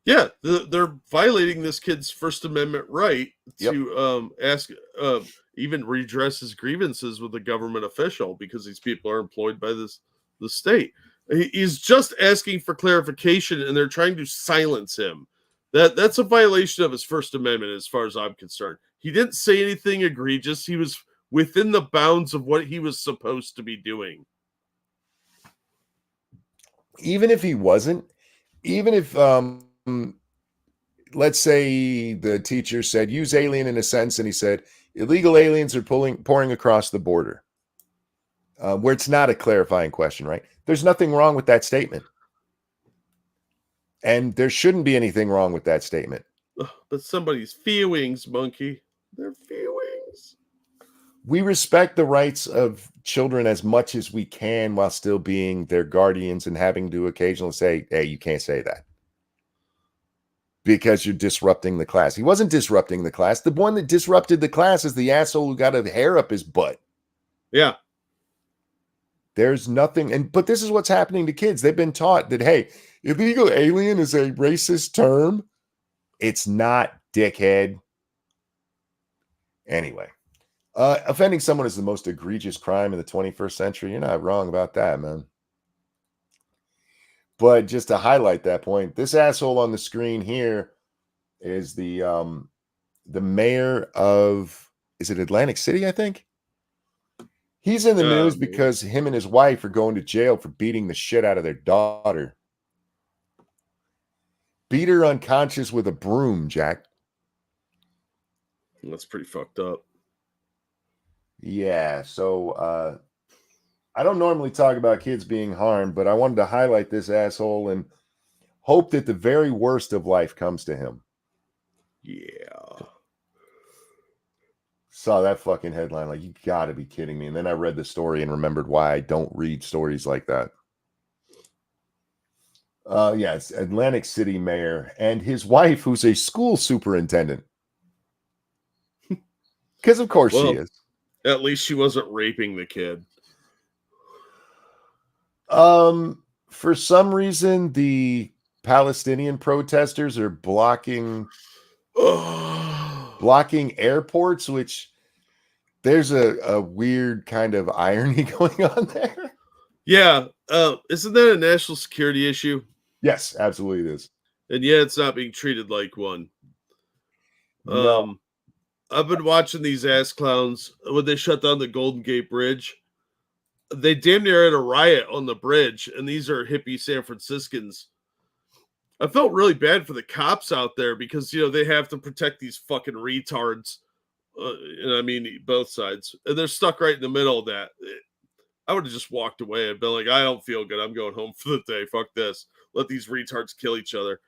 Yeah, they're violating this kid's First Amendment right to ask, even redress his grievances with a government official because these people are employed by the state. He's just asking for clarification, and they're trying to silence him. That's a violation of his First Amendment, as far as I'm concerned. He didn't say anything egregious. He was within the bounds of what he was supposed to be doing. Even if he wasn't, even if let's say the teacher said use alien in a sentence and he said illegal aliens are pouring across the border, where it's not a clarifying question, right? There's nothing wrong with that statement, and there shouldn't be anything wrong with that statement. But somebody's feelings, Monkey, their feelings. We respect the rights of children as much as we can while still being their guardians and having to occasionally say, hey, you can't say that because you're disrupting the class. He wasn't disrupting the class. The one that disrupted the class is the asshole who got a hair up his butt. Yeah. There's nothing. But this is what's happening to kids. They've been taught that, hey, illegal alien is a racist term. It's not, dickhead. Anyway. Offending someone is the most egregious crime in the 21st century. You're not wrong about that, man. But just to highlight that point, this asshole on the screen here is the mayor of, is it Atlantic City, I think? He's in the news because him and his wife are going to jail for beating the shit out of their daughter. Beat her unconscious with a broom, Jack. That's pretty fucked up. Yeah, so I don't normally talk about kids being harmed, but I wanted to highlight this asshole and hope that the very worst of life comes to him. Yeah. Saw that fucking headline, like, you gotta be kidding me. And then I read the story and remembered why I don't read stories like that. Yes, Atlantic City mayor and his wife, who's a school superintendent. Because of course she Well, is. at least she wasn't raping the kid. For some reason, the Palestinian protesters are blocking airports, which there's a weird kind of irony going on there. Yeah. Isn't that a national security issue? Yes, absolutely it is. And yeah, it's not being treated like one. No. I've been watching these ass clowns when they shut down the Golden Gate Bridge. They damn near had a riot on the bridge, and these are hippie San Franciscans. I felt really bad for the cops out there because they have to protect these fucking retards, and I mean both sides, and they're stuck right in the middle of that. I would have just walked away and been like, I don't feel good. I'm going home for the day. Fuck this. Let these retards kill each other.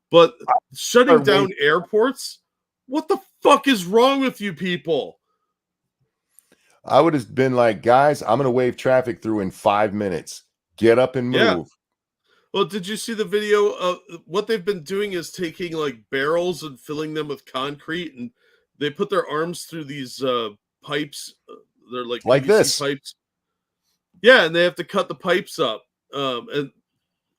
But shutting down airports? What the fuck is wrong with you people? I would have been like, guys, I'm going to wave traffic through in 5 minutes. Get up and move. Yeah. Well, did you see the video of what they've been doing is taking like barrels and filling them with concrete, and they put their arms through these pipes. They're like Like PVC this. pipes. Yeah, and they have to cut the pipes up. And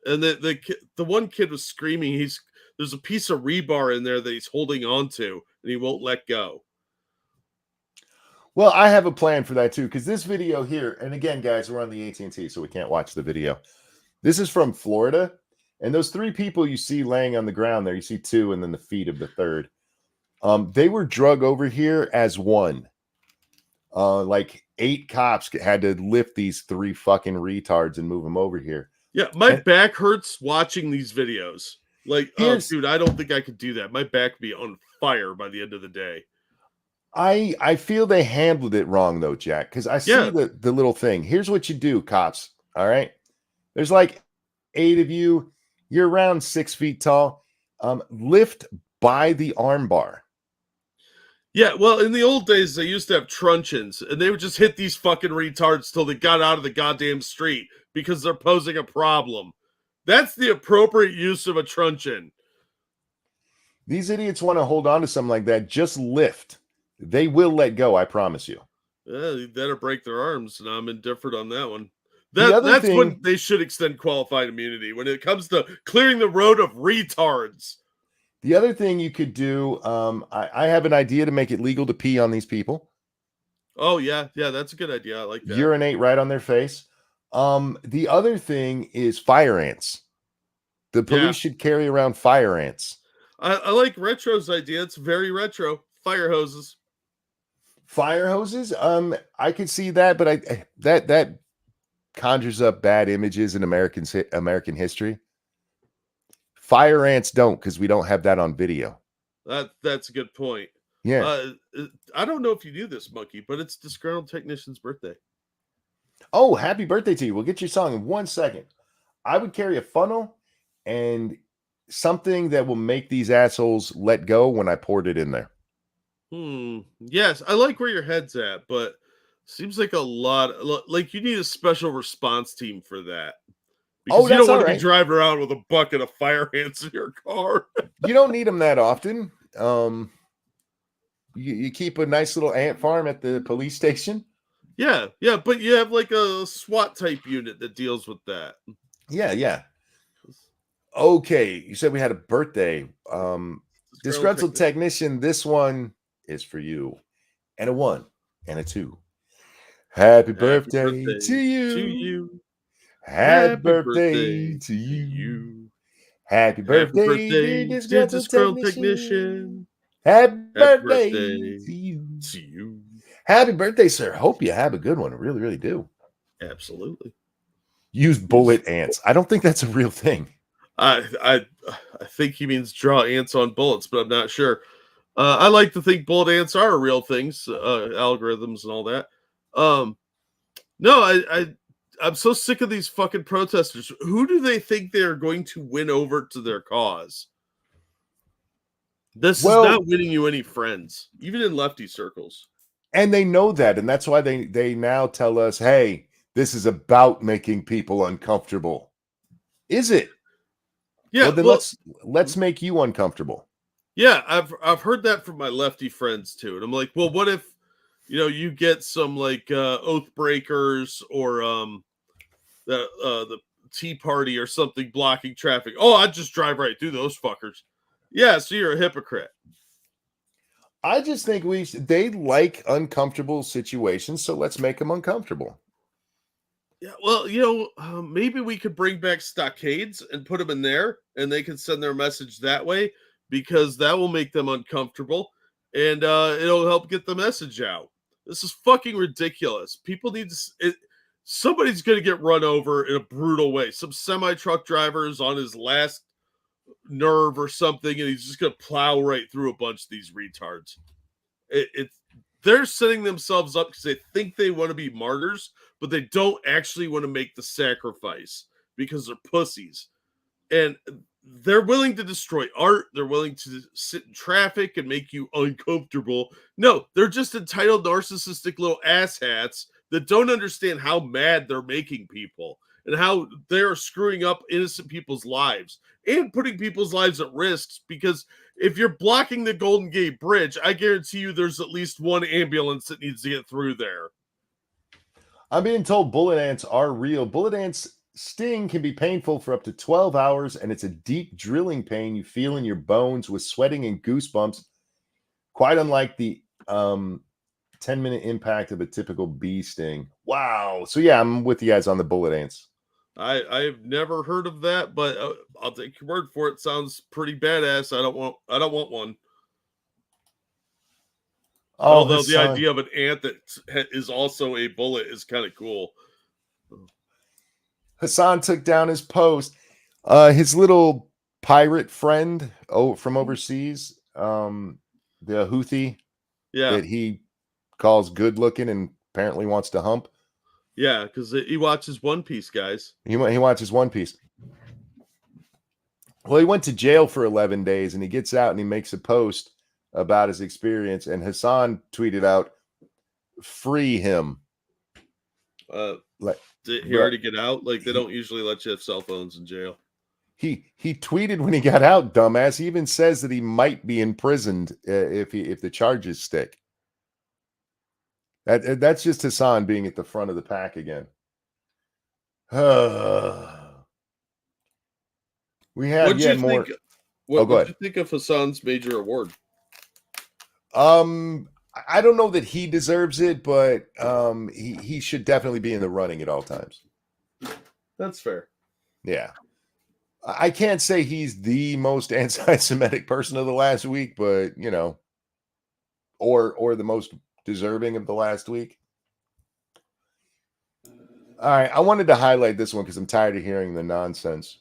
the one kid was screaming. There's a piece of rebar in there that he's holding on to, and he won't let go. Well, I have a plan for that too, because this video here, and again, guys, we're on the AT&T, so we can't watch the video. This is from Florida, and those 3 people you see laying on the ground there, you see 2 and then the feet of the third. They were drug over here as one. Like 8 cops had to lift these 3 fucking retards and move them over here. Yeah, my back hurts watching these videos. Like, dude, I don't think I could do that. My back would be on fire by the end of the day. I feel they handled it wrong though, Jack, because I see the little thing. Here's what you do, cops. All right. There's like 8 of you. You're around 6 feet tall. Lift by the arm bar. Yeah, well, in the old days, they used to have truncheons, and they would just hit these fucking retards till they got out of the goddamn street because they're posing a problem. That's the appropriate use of a truncheon. These idiots want to hold on to something like that. Just lift. They will let go, I promise you. Yeah, you better break their arms, and I'm indifferent on that one. That's when they should extend qualified immunity, when it comes to clearing the road of retards. The other thing you could do, I have an idea to make it legal to pee on these people. Oh, yeah, that's a good idea. I like that. Urinate right on their face. The other thing is fire ants. The police should carry around fire ants. I like Retro's idea. It's very retro. Fire hoses. Fire hoses? I could see that, but that conjures up bad images in American history. Fire ants don't, because we don't have that on video. That's a good point. Yeah. I don't know if you knew this, Monkey, but it's Disgruntled Technician's birthday. Oh, happy birthday to you. We'll get your song in 1 second. I would carry a funnel and something that will make these assholes let go when I poured it in there. Yes, I like where your head's at, but seems like a lot. Like you need a special response team for that. Because you don't want to be driving around with a bucket of fire ants in your car. You don't need them that often. You keep a nice little ant farm at the police station. Yeah, but you have like a SWAT type unit that deals with that. Yeah. Okay, you said we had a birthday. Disgruntled Technician, this one is for you. And a 1 and a 2. Happy birthday to you. Happy birthday to you. Happy birthday, dear Disgruntled Technician. Happy birthday to you. Happy birthday, sir. Hope you have a good one. I really, really do. Absolutely. Use bullet ants. I don't think that's a real thing. I think he means draw ants on bullets, but I'm not sure. I like to think bullet ants are real things, algorithms and all that. No, I'm so sick of these fucking protesters. Who do they think they are going to win over to their cause? This is Well, not winning you any friends, even in lefty circles. and they know that, and that's why they now tell us, hey, this is about making people uncomfortable. Is it? Yeah, Well, then well, let's make you uncomfortable. yeah, I've heard that from my lefty friends too, and I'm like, well, what if you get some like oath breakers or the Tea Party or something blocking traffic? Oh, I'd just drive right through those fuckers. Yeah, so you're a hypocrite. I just think they like uncomfortable situations, so let's make them uncomfortable. Yeah, well, maybe we could bring back stockades and put them in there, and they can send their message that way because that will make them uncomfortable, and it'll help get the message out. This is fucking ridiculous. People need to. Somebody's going to get run over in a brutal way. Some semi truck driver is on his last nerve or something, and he's just going to plow right through a bunch of these retards. It's they're setting themselves up because they think they want to be martyrs, but they don't actually want to make the sacrifice because they're pussies. And they're willing to destroy art. They're willing to sit in traffic and make you uncomfortable. No, they're just entitled, narcissistic little asshats that don't understand how mad they're making people and how they're screwing up innocent people's lives and putting people's lives at risk. Because if you're blocking the Golden Gate Bridge, I guarantee you there's at least one ambulance that needs to get through there. I'm being told bullet ants are real. Bullet ants sting can be painful for up to 12 hours, and it's a deep drilling pain you feel in your bones with sweating and goosebumps, quite unlike the 10-minute impact of a typical bee sting. Wow. So yeah, I'm with you guys on the bullet ants. I've never heard of that, but I'll take your word for it. Sounds pretty badass. I don't want one. Oh, Although the Hassan. idea of an ant that is also a bullet is kind of cool. Hassan took down his post. His little pirate friend from overseas, the Houthi Yeah, that he calls good looking and apparently wants to hump. yeah, because he watches One Piece, guys. He watches One Piece. Well, he went to jail for 11 days and he gets out and he makes a post about his experience. And Hassan tweeted out, free him. Like, Did he bro, already get out? Like they don't usually let you have cell phones in jail. he tweeted when he got out, dumbass. He even says that he might be imprisoned if the charges stick. That's just Hassan being at the front of the pack again. We What have did you more. think? Oh, go What did ahead. you think of Hassan's major award? I don't know that he deserves it, but he should definitely be in the running at all times. That's fair. Yeah. I can't say he's the most anti-Semitic person of the last week, but or the most deserving of the last week. All right, I wanted to highlight this one because I'm tired of hearing the nonsense.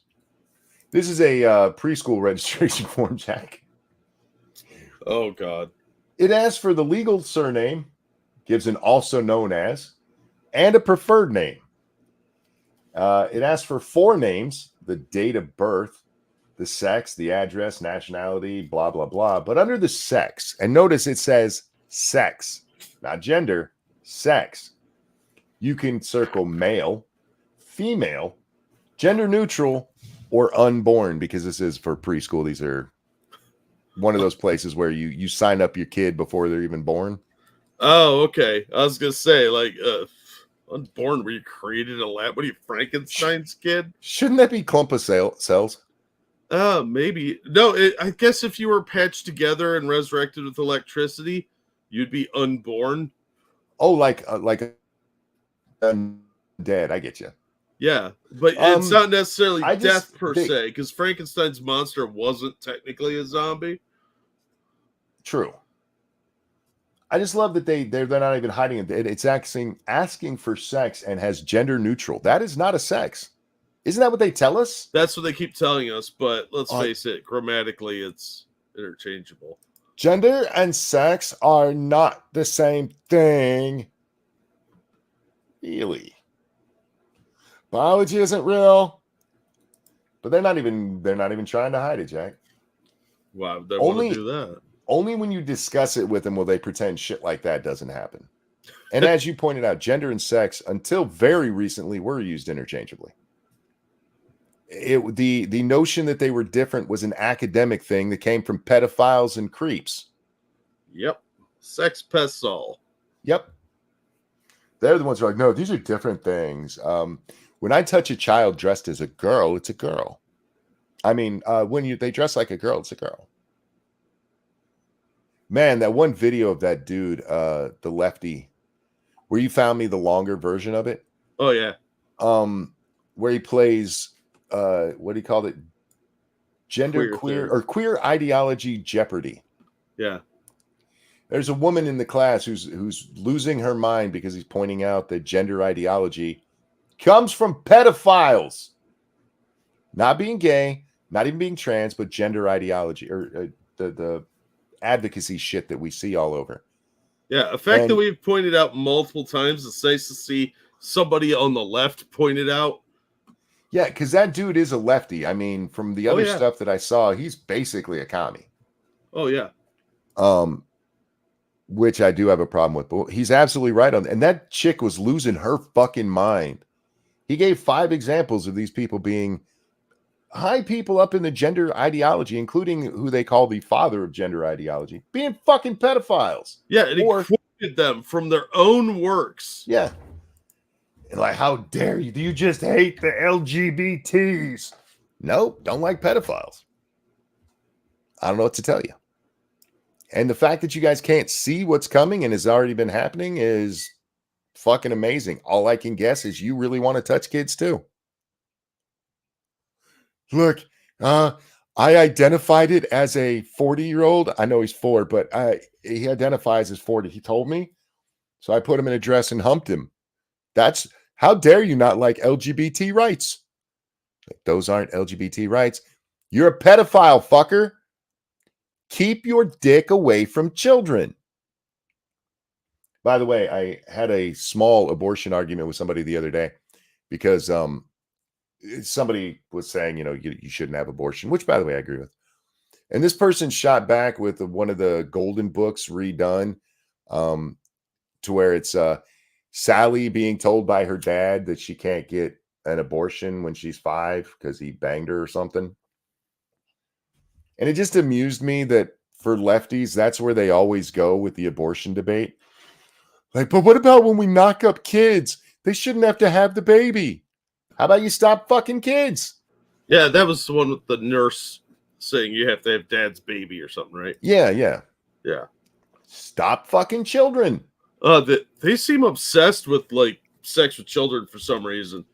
This is a preschool registration form, Jack. Oh God. It asks for the legal surname, gives an also known as, and a preferred name. It asks for 4 names, the date of birth, the sex, the address, nationality, blah, blah, blah. But under the sex, and notice it says sex, not gender, sex. You can circle male, female, gender neutral, or unborn, because this is for preschool. These are one of those places where you sign up your kid before they're even born. Oh, okay. I was gonna say, like, unborn. Were you created a lab? What are you, Frankenstein's kid? Shouldn't that be clump of cells? Maybe. No, I guess if you were patched together and resurrected with electricity, you'd be unborn. Oh, like dead. I get you. Yeah, but it's not necessarily I death just per se, because Frankenstein's monster wasn't technically a zombie. True. I just love that they're not even hiding it. It's asking for sex and has gender neutral. That is not a sex. Isn't that what they tell us? That's what they keep telling us, but let's face it, grammatically, it's interchangeable. Gender and sex are not the same thing. Really? Biology isn't real. But they're not even trying to hide it, Jack. Why would they want to do that? Only when you discuss it with them will they pretend shit like that doesn't happen. And as you pointed out, gender and sex, until very recently, were used interchangeably. The notion that they were different was an academic thing that came from pedophiles and creeps. Yep. Sex pests all. Yep. They're the ones who are like, no, these are different things. When I touch a child dressed as a girl, it's a girl. I mean, when they dress like a girl, it's a girl. Man, that one video of that dude, the lefty, where you found me the longer version of it. Oh yeah. Where he plays what do you call it? Gender queer ideology Jeopardy. Yeah. There's a woman in the class who's losing her mind because he's pointing out that gender ideology comes from pedophiles. Not being gay, not even being trans, but gender ideology or the advocacy shit that we see all over. Yeah, a fact that we've pointed out multiple times. It's nice to see somebody on the left pointed out. Yeah, because that dude is a lefty. I mean, from the other stuff that I saw, he's basically a commie. Oh yeah. Which I do have a problem with, but he's absolutely right on. And that chick was losing her fucking mind. He gave 5 examples of these people being high people up in the gender ideology, including who they call the father of gender ideology, being fucking pedophiles. Yeah, and he quoted them from their own works. Yeah. And like, how dare you? Do you just hate the LGBTs? Nope, don't like pedophiles. I don't know what to tell you. And the fact that you guys can't see what's coming and has already been happening is fucking amazing. All I can guess is you really want to touch kids too. Look, I identified it as a 40-year-old. I know he's 4, but he identifies as 40. He told me. So I put him in a dress and humped him. That's how dare you not like LGBT rights? Like, those aren't LGBT rights. You're a pedophile, fucker. Keep your dick away from children. By the way, I had a small abortion argument with somebody the other day because somebody was saying, you shouldn't have abortion, which, by the way, I agree with. And this person shot back with one of the Golden Books redone to where it's Sally being told by her dad that she can't get an abortion when she's 5 because he banged her or something. And it just amused me that for lefties, that's where they always go with the abortion debate. Like, but what about when we knock up kids? They shouldn't have to have the baby. How about you stop fucking kids? Yeah, that was the one with the nurse saying you have to have dad's baby or something, right? Yeah. Stop fucking children. They seem obsessed with like sex with children for some reason.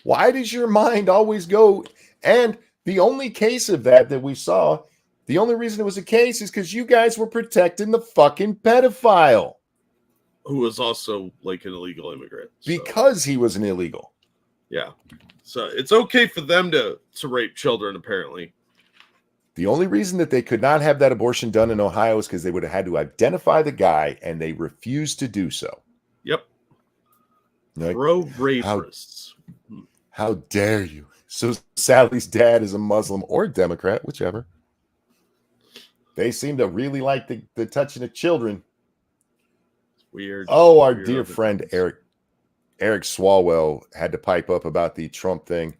Why does your mind always go? And the only case of that we saw, the only reason it was a case is because you guys were protecting the fucking pedophile. Who was also like an illegal immigrant. Because he was an illegal. Yeah. So it's okay for them to rape children, apparently. The only reason that they could not have that abortion done in Ohio is because they would have had to identify the guy, and they refused to do so. Yep. Like, pro-rapists. How dare you? So Sally's dad is a Muslim or Democrat, whichever. They seem to really like the touching of children. It's weird. Oh, our dear friend Eric Swalwell had to pipe up about the Trump thing.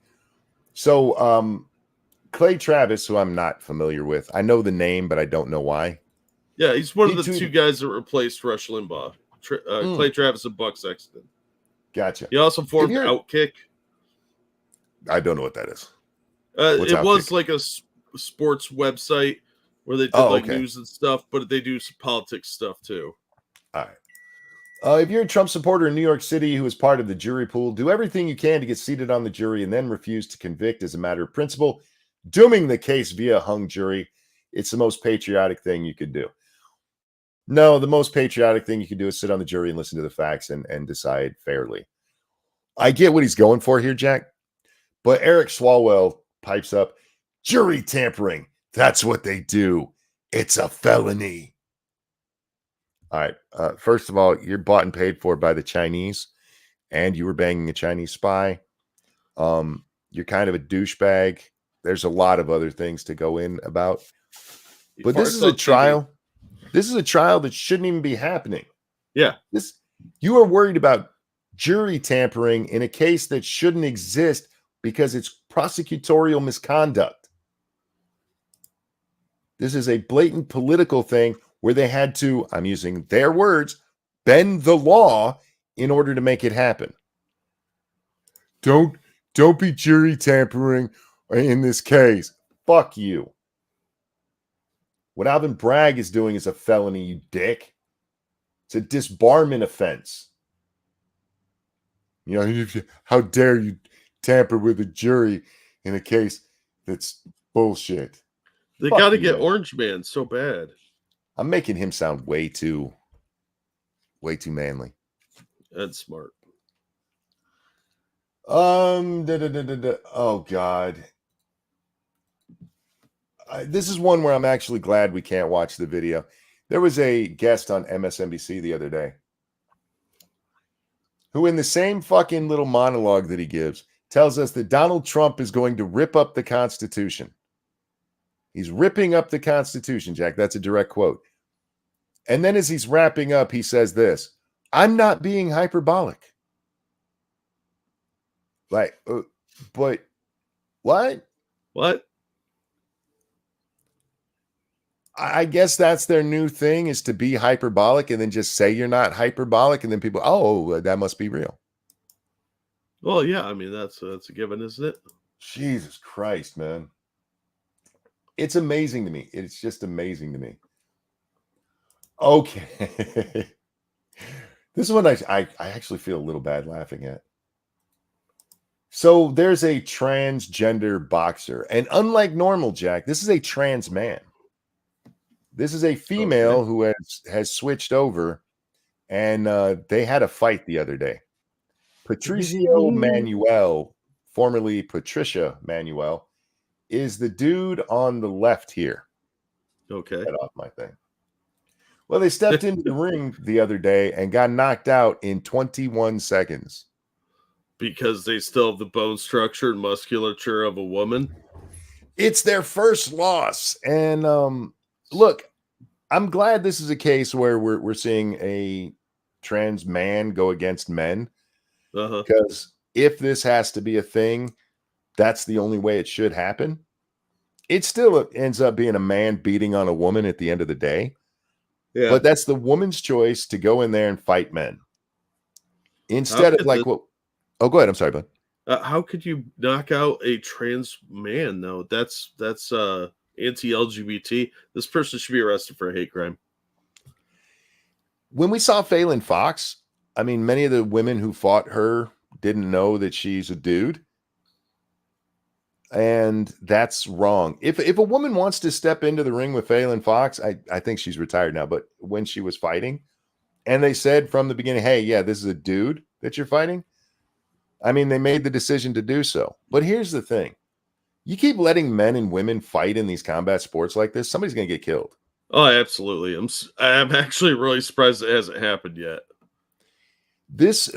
So Clay Travis, who I'm not familiar with, I know the name, but I don't know why. Yeah, he's one of the 2 guys that replaced Rush Limbaugh. Clay Travis and Buck Sexton. Gotcha. He also formed Outkick. I don't know what that is. It was like a sports website where they did news and stuff, but they do some politics stuff too. All right. If you're a Trump supporter in New York City who is part of the jury pool, do everything you can to get seated on the jury and then refuse to convict as a matter of principle, dooming the case via hung jury. It's the most patriotic thing you could do. No, the most patriotic thing you can do is sit on the jury and listen to the facts and decide fairly. I get what he's going for here, Jack. But Eric Swalwell pipes up, jury tampering. That's what they do. It's a felony. All right. First of all, you're bought and paid for by the Chinese, and you were banging a Chinese spy. You're kind of a douchebag. There's a lot of other things to go in about. He But this farts is a on TV. trial. This is a trial that shouldn't even be happening. Yeah. You are worried about jury tampering in a case that shouldn't exist because it's prosecutorial misconduct. This is a blatant political thing where they had to, I'm using their words, bend the law in order to make it happen. Don't be jury tampering in this case. Fuck you. What Alvin Bragg is doing is a felony, you dick. It's a disbarment offense. You know, how dare you tamper with a jury in a case that's bullshit. They Fuck got to you, get man. Orange Man so bad. I'm making him sound way too manly. That's smart. Oh God. This is one where I'm actually glad we can't watch the video. There was a guest on MSNBC the other day who, in the same fucking little monologue that he gives, tells us that Donald Trump is going to rip up the Constitution. He's ripping up the Constitution, Jack. That's a direct quote. And then as he's wrapping up, he says this: I'm not being hyperbolic. Like, but what? What? I guess that's their new thing, is to be hyperbolic and then just say you're not hyperbolic. And then people, oh, that must be real. Well, yeah. I mean, that's a given, isn't it? Jesus Christ, man. It's amazing to me. It's just amazing to me. Okay. This one I actually feel a little bad laughing at. So there's a transgender boxer. And unlike normal, Jack, this is a trans man. This is a female who has switched over, and they had a fight the other day. Patricio Manuel, formerly Patricia Manuel, is the dude on the left here. Okay. Get off my thing. Well, they stepped into the ring the other day and got knocked out in 21 seconds. Because they still have the bone structure and musculature of a woman. It's their first loss. And look, I'm glad this is a case where we're seeing a trans man go against men. Because if this has to be a thing, that's the only way it should happen. It still ends up being a man beating on a woman at the end of the day. Yeah. But that's the woman's choice to go in there and fight men. Instead of like what? Oh, go ahead. I'm sorry, bud. How could you knock out a trans man? No, that's anti-LGBT. This person should be arrested for a hate crime. When we saw Phelan Fox, I mean, many of the women who fought her didn't know that she's a dude. And that's wrong. If a woman wants to step into the ring with Phelan Fox, I think she's retired now, but when she was fighting, and they said from the beginning, hey, yeah, this is a dude that you're fighting. I mean, they made the decision to do so. But here's the thing. You keep letting men and women fight in these combat sports like this, somebody's going to get killed. Oh, absolutely. I'm actually really surprised it hasn't happened yet. This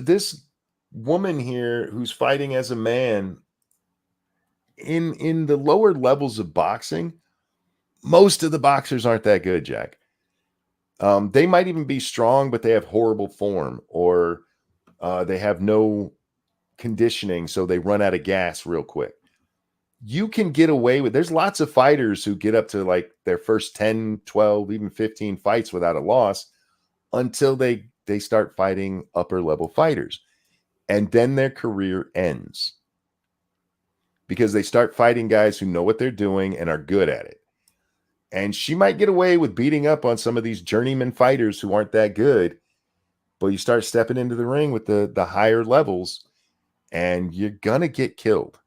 woman here who's fighting as a man, in the lower levels of boxing, most of the boxers aren't that good, Jack. They might even be strong, but they have horrible form, or they have no conditioning, so they run out of gas real quick. You can get away with, there's lots of fighters who get up to like their first 10, 12, even 15 fights without a loss until they start fighting upper level fighters. And then their career ends. Because they start fighting guys who know what they're doing and are good at it. And she might get away with beating up on some of these journeyman fighters who aren't that good. But you start stepping into the ring with the higher levels, and you're going to get killed.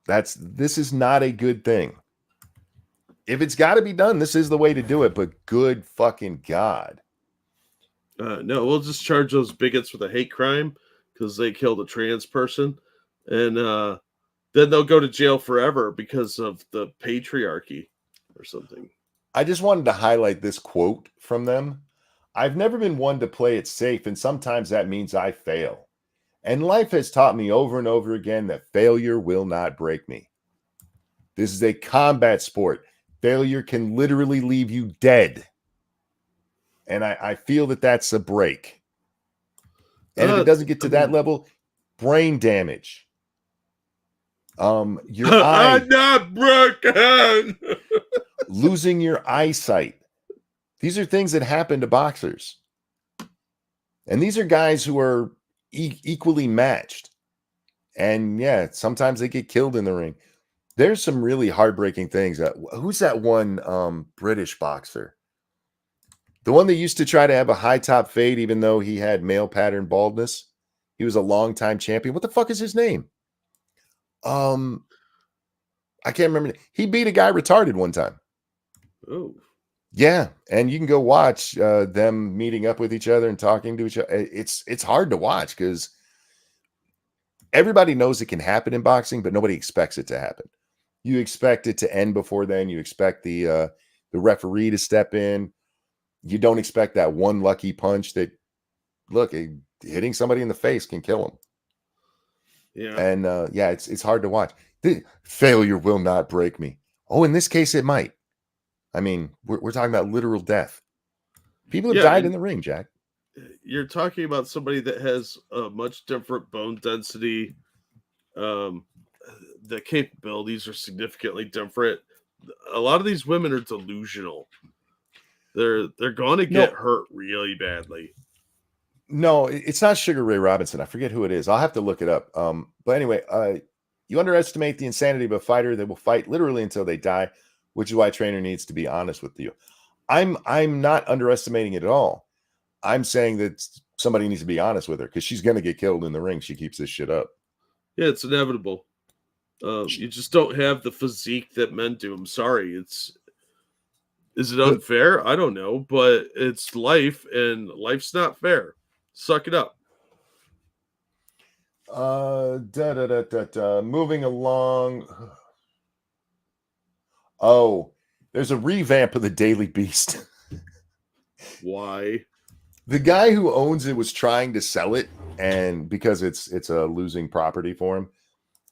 This is not a good thing. If it's got to be done, this is the way to do it. But good fucking God. No, we'll just charge those bigots with a hate crime because they killed a trans person, and then they'll go to jail forever because of the patriarchy or something. I just wanted to highlight this quote from them. I've never been one to play it safe, and sometimes that means I fail. And life has taught me over and over again that failure will not break me. This is a combat sport. Failure can literally leave you dead. And I feel that that's a break. And if it doesn't get to that level, brain damage. Your eye. I'm not broken. Losing your eyesight. These are things that happen to boxers. And these are guys who are equally matched. And yeah, sometimes they get killed in the ring. There's some really heartbreaking things. Who's that one British boxer? The one that used to try to have a high top fade, even though he had male pattern baldness. He was a longtime champion. What the fuck is his name? I can't remember. He beat a guy retarded one time. Oh. Yeah, and you can go watch them meeting up with each other and talking to each other. It's hard to watch because everybody knows it can happen in boxing, but nobody expects it to happen. You expect it to end before then. You expect the referee to step in. You don't expect that one lucky punch that, look, hitting somebody in the face can kill them. Yeah. And yeah, it's hard to watch. The failure will not break me. Oh, in this case, it might. I mean, we're talking about literal death. People have died in the ring, Jack. You're talking about somebody that has a much different bone density. The capabilities are significantly different. A lot of these women are delusional. They're going to get hurt really badly. No, it's not Sugar Ray Robinson. I forget who it is. I'll have to look it up. But anyway, you underestimate the insanity of a fighter that will fight literally until they die, which is why a trainer needs to be honest with you. I'm not underestimating it at all. I'm saying that somebody needs to be honest with her because she's going to get killed in the ring. She keeps this shit up. Yeah, it's inevitable. You just don't have the physique that men do. I'm sorry. Is it unfair? I don't know, but it's life, and life's not fair. Suck it up. Moving along. Oh, there's a revamp of the Daily Beast. Why? The guy who owns it was trying to sell it, and because it's a losing property for him.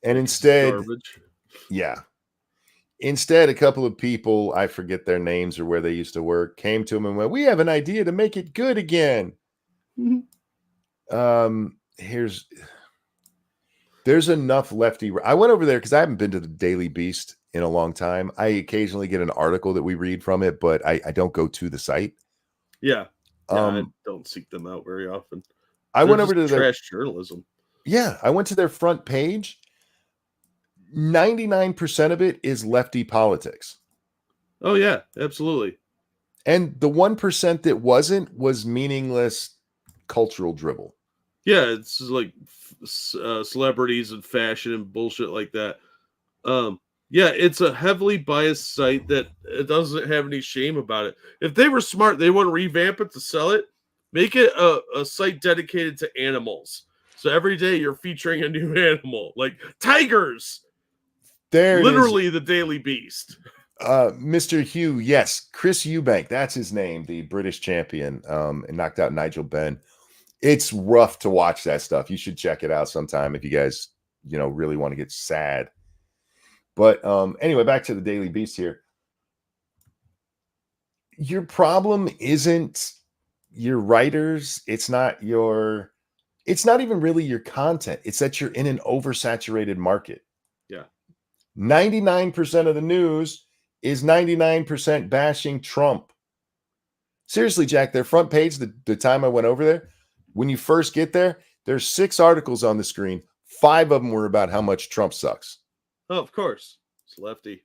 And instead, garbage. Yeah. Instead, a couple of people, I forget their names or where they used to work, came to him and went, "We have an idea to make it good again." Mm-hmm. There's enough lefty. I went over there because I haven't been to the Daily Beast in a long time. I occasionally get an article that we read from it, but I don't go to the site. Yeah. I don't seek them out very often. I went over to trash journalism. Yeah, I went to their front page. 99% of it is lefty politics. Oh, yeah, absolutely. And the 1% that wasn't was meaningless cultural dribble. Yeah, it's like celebrities and fashion and bullshit like that. Yeah, it's a heavily biased site that it doesn't have any shame about it. If they were smart, they wouldn't revamp it to sell it. Make it a site dedicated to animals. So every day you're featuring a new animal, like tigers. Literally the Daily Beast. Mr. Hugh, yes, Chris Eubank, that's his name, the British champion, and knocked out Nigel Benn. It's rough to watch that stuff. You should check it out sometime if you guys, really want to get sad. But anyway, back to the Daily Beast here. Your problem isn't your writers. It's not even really your content. It's that you're in an oversaturated market. Yeah. 99% of the news is 99% bashing Trump. Seriously, Jack, their front page, the time I went over there, when you first get there, there's 6 articles on the screen. 5 of them were about how much Trump sucks. Oh, of course. It's lefty.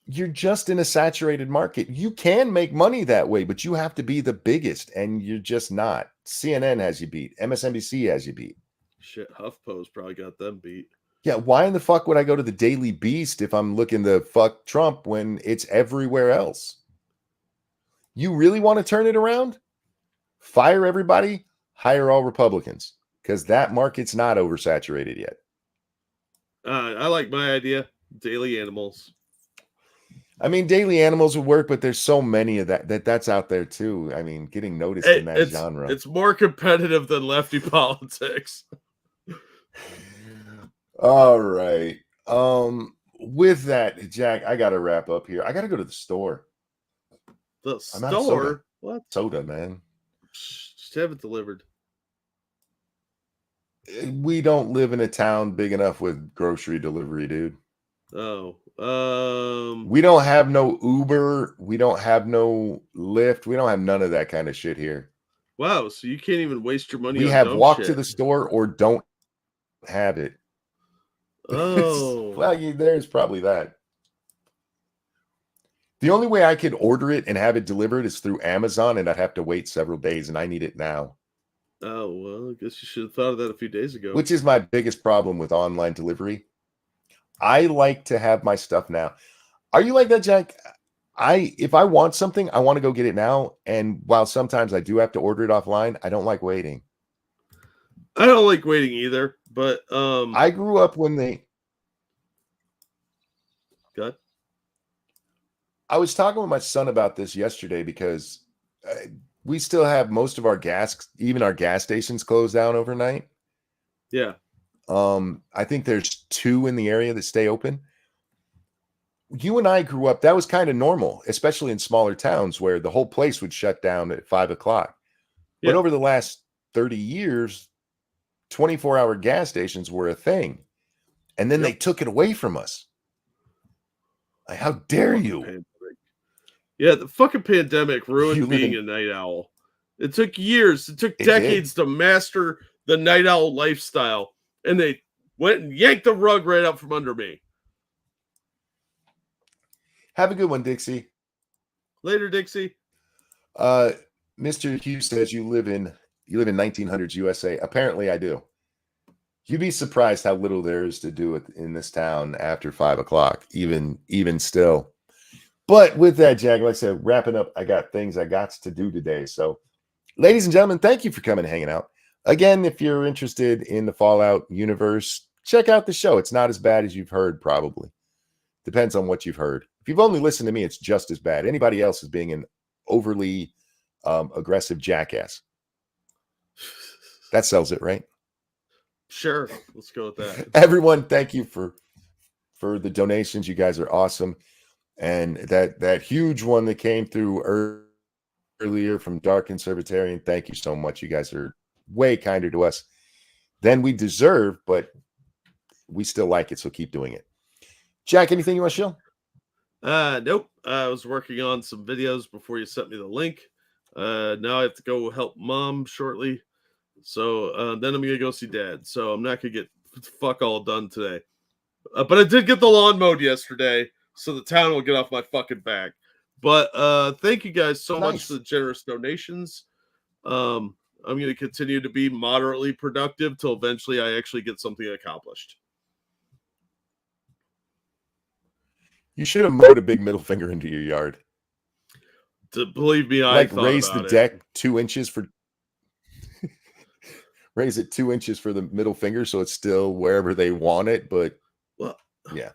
You're just in a saturated market. You can make money that way, but you have to be the biggest, and you're just not. CNN has you beat. MSNBC has you beat. Shit, HuffPo's probably got them beat. Yeah, why in the fuck would I go to the Daily Beast if I'm looking to fuck Trump when it's everywhere else? You really want to turn it around? Fire everybody, hire all Republicans, because that market's not oversaturated yet. I like my idea. Daily Animals. I mean, Daily Animals would work, but there's so many of that's out there too. I mean, getting noticed in that genre. It's more competitive than lefty politics. All right. With that, Jack, I gotta wrap up here. I gotta go to the store. The I'm out of soda. store? What? Soda, man. Just have it delivered. We don't live in a town big enough with grocery delivery, dude. Oh, We don't have no Uber. We don't have no Lyft. We don't have none of that kind of shit here. wow. So you can't even waste your money We on have dumb walk to shit. the store or don't have it. Oh, Well, there's probably that. The only way I could order it and have it delivered is through Amazon, and I'd have to wait several days, and I need it now, oh well. I guess you should have thought of that a few days ago. which is my biggest problem with online delivery. I like to have my stuff now. Are you like that, Jack? If I want something, I want to go get it now. And while sometimes I do have to order it offline, I don't like waiting. I don't like waiting either, but I grew up when they God. I was talking with my son about this yesterday because we still have most of our gas, even our gas stations closed down overnight. Yeah. I think there's 2 in the area that stay open. You and I grew up, that was kind of normal, especially in smaller towns where the whole place would shut down at 5 o'clock. But Yeah. over the last 30 years, 24-hour gas stations were a thing. And then they Yep. took it away from us. Like, how dare Fucking you? pandemic. Yeah, the fucking pandemic You ruined live being in a night owl. It took years, it took it did. decades to master the night owl lifestyle, and they went and yanked the rug right out from under me. Have a good one, Dixie. Later, Dixie. Uh, Mr. Hughes says you live in 1900s USA. Apparently, I do. You'd be surprised how little there is to do in this town after 5 o'clock, even still. But with that, Jack, like I said, wrapping up, I got things I got to do today. So, ladies and gentlemen, thank you for coming and hanging out. Again, if you're interested in the Fallout universe, check out the show. It's not as bad as you've heard, probably. Depends on what you've heard. If you've only listened to me, it's just as bad. Anybody else is being an overly aggressive jackass. That sells it, right? Sure, let's go with that. Everyone, thank you for the donations. You guys are awesome. And that huge one that came through earlier from Dark Conservatarian, thank you so much. You guys are way kinder to us than we deserve, but we still like it, so keep doing it. Jack, anything you want to show? Nope. I was working on some videos before you sent me the link. Now I have to go help mom shortly. So then I'm gonna go see dad. So I'm not gonna get fuck all done today. But I did get the lawn mowed yesterday, so the town will get off my fucking back. But thank you guys so much for the generous donations. I'm gonna continue to be moderately productive till eventually I actually get something accomplished. You should have mowed a big middle finger into your yard. Believe me, I Like thought raise the about deck 2 inches for raise it 2 inches for the middle finger so it's still wherever they want it. But well, yeah.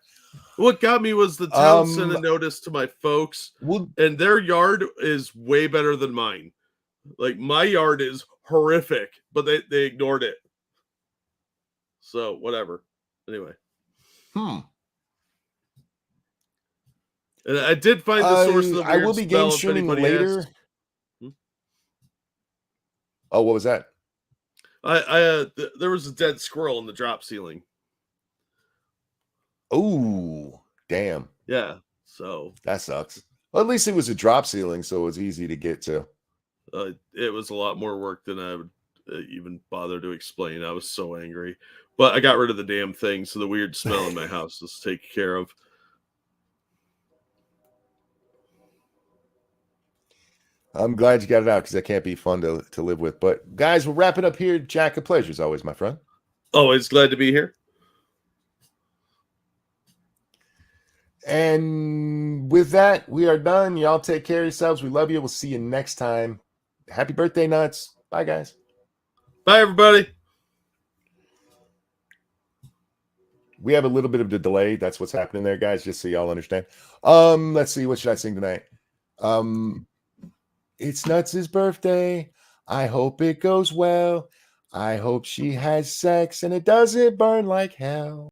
What got me was the town sent a notice to my folks, and their yard is way better than mine. Like my yard is horrific, but they ignored it. So whatever. Anyway. And I did find the source of the weird I will be game smell streaming later. Oh, what was that? There was a dead squirrel in the drop ceiling. Oh, damn. Yeah, so that sucks. Well, at least it was a drop ceiling, so it was easy to get to. It was a lot more work than I would even bother to explain. I was so angry, but I got rid of the damn thing, so the weird smell in my house is taken care of. I'm glad you got it out because that can't be fun to live with. But guys, we'll wrap it up here. Jack, a pleasure as always, my friend. Always glad to be here. And with that, we are done. Y'all take care of yourselves. We love you. We'll see you next time. Happy birthday, Nuts. Bye, guys. Bye, everybody. We have a little bit of a delay. That's what's happening there, guys, just so y'all understand. Let's see. What should I sing tonight? It's Nuts' birthday. I hope it goes well. I hope she has sex and it doesn't burn like hell.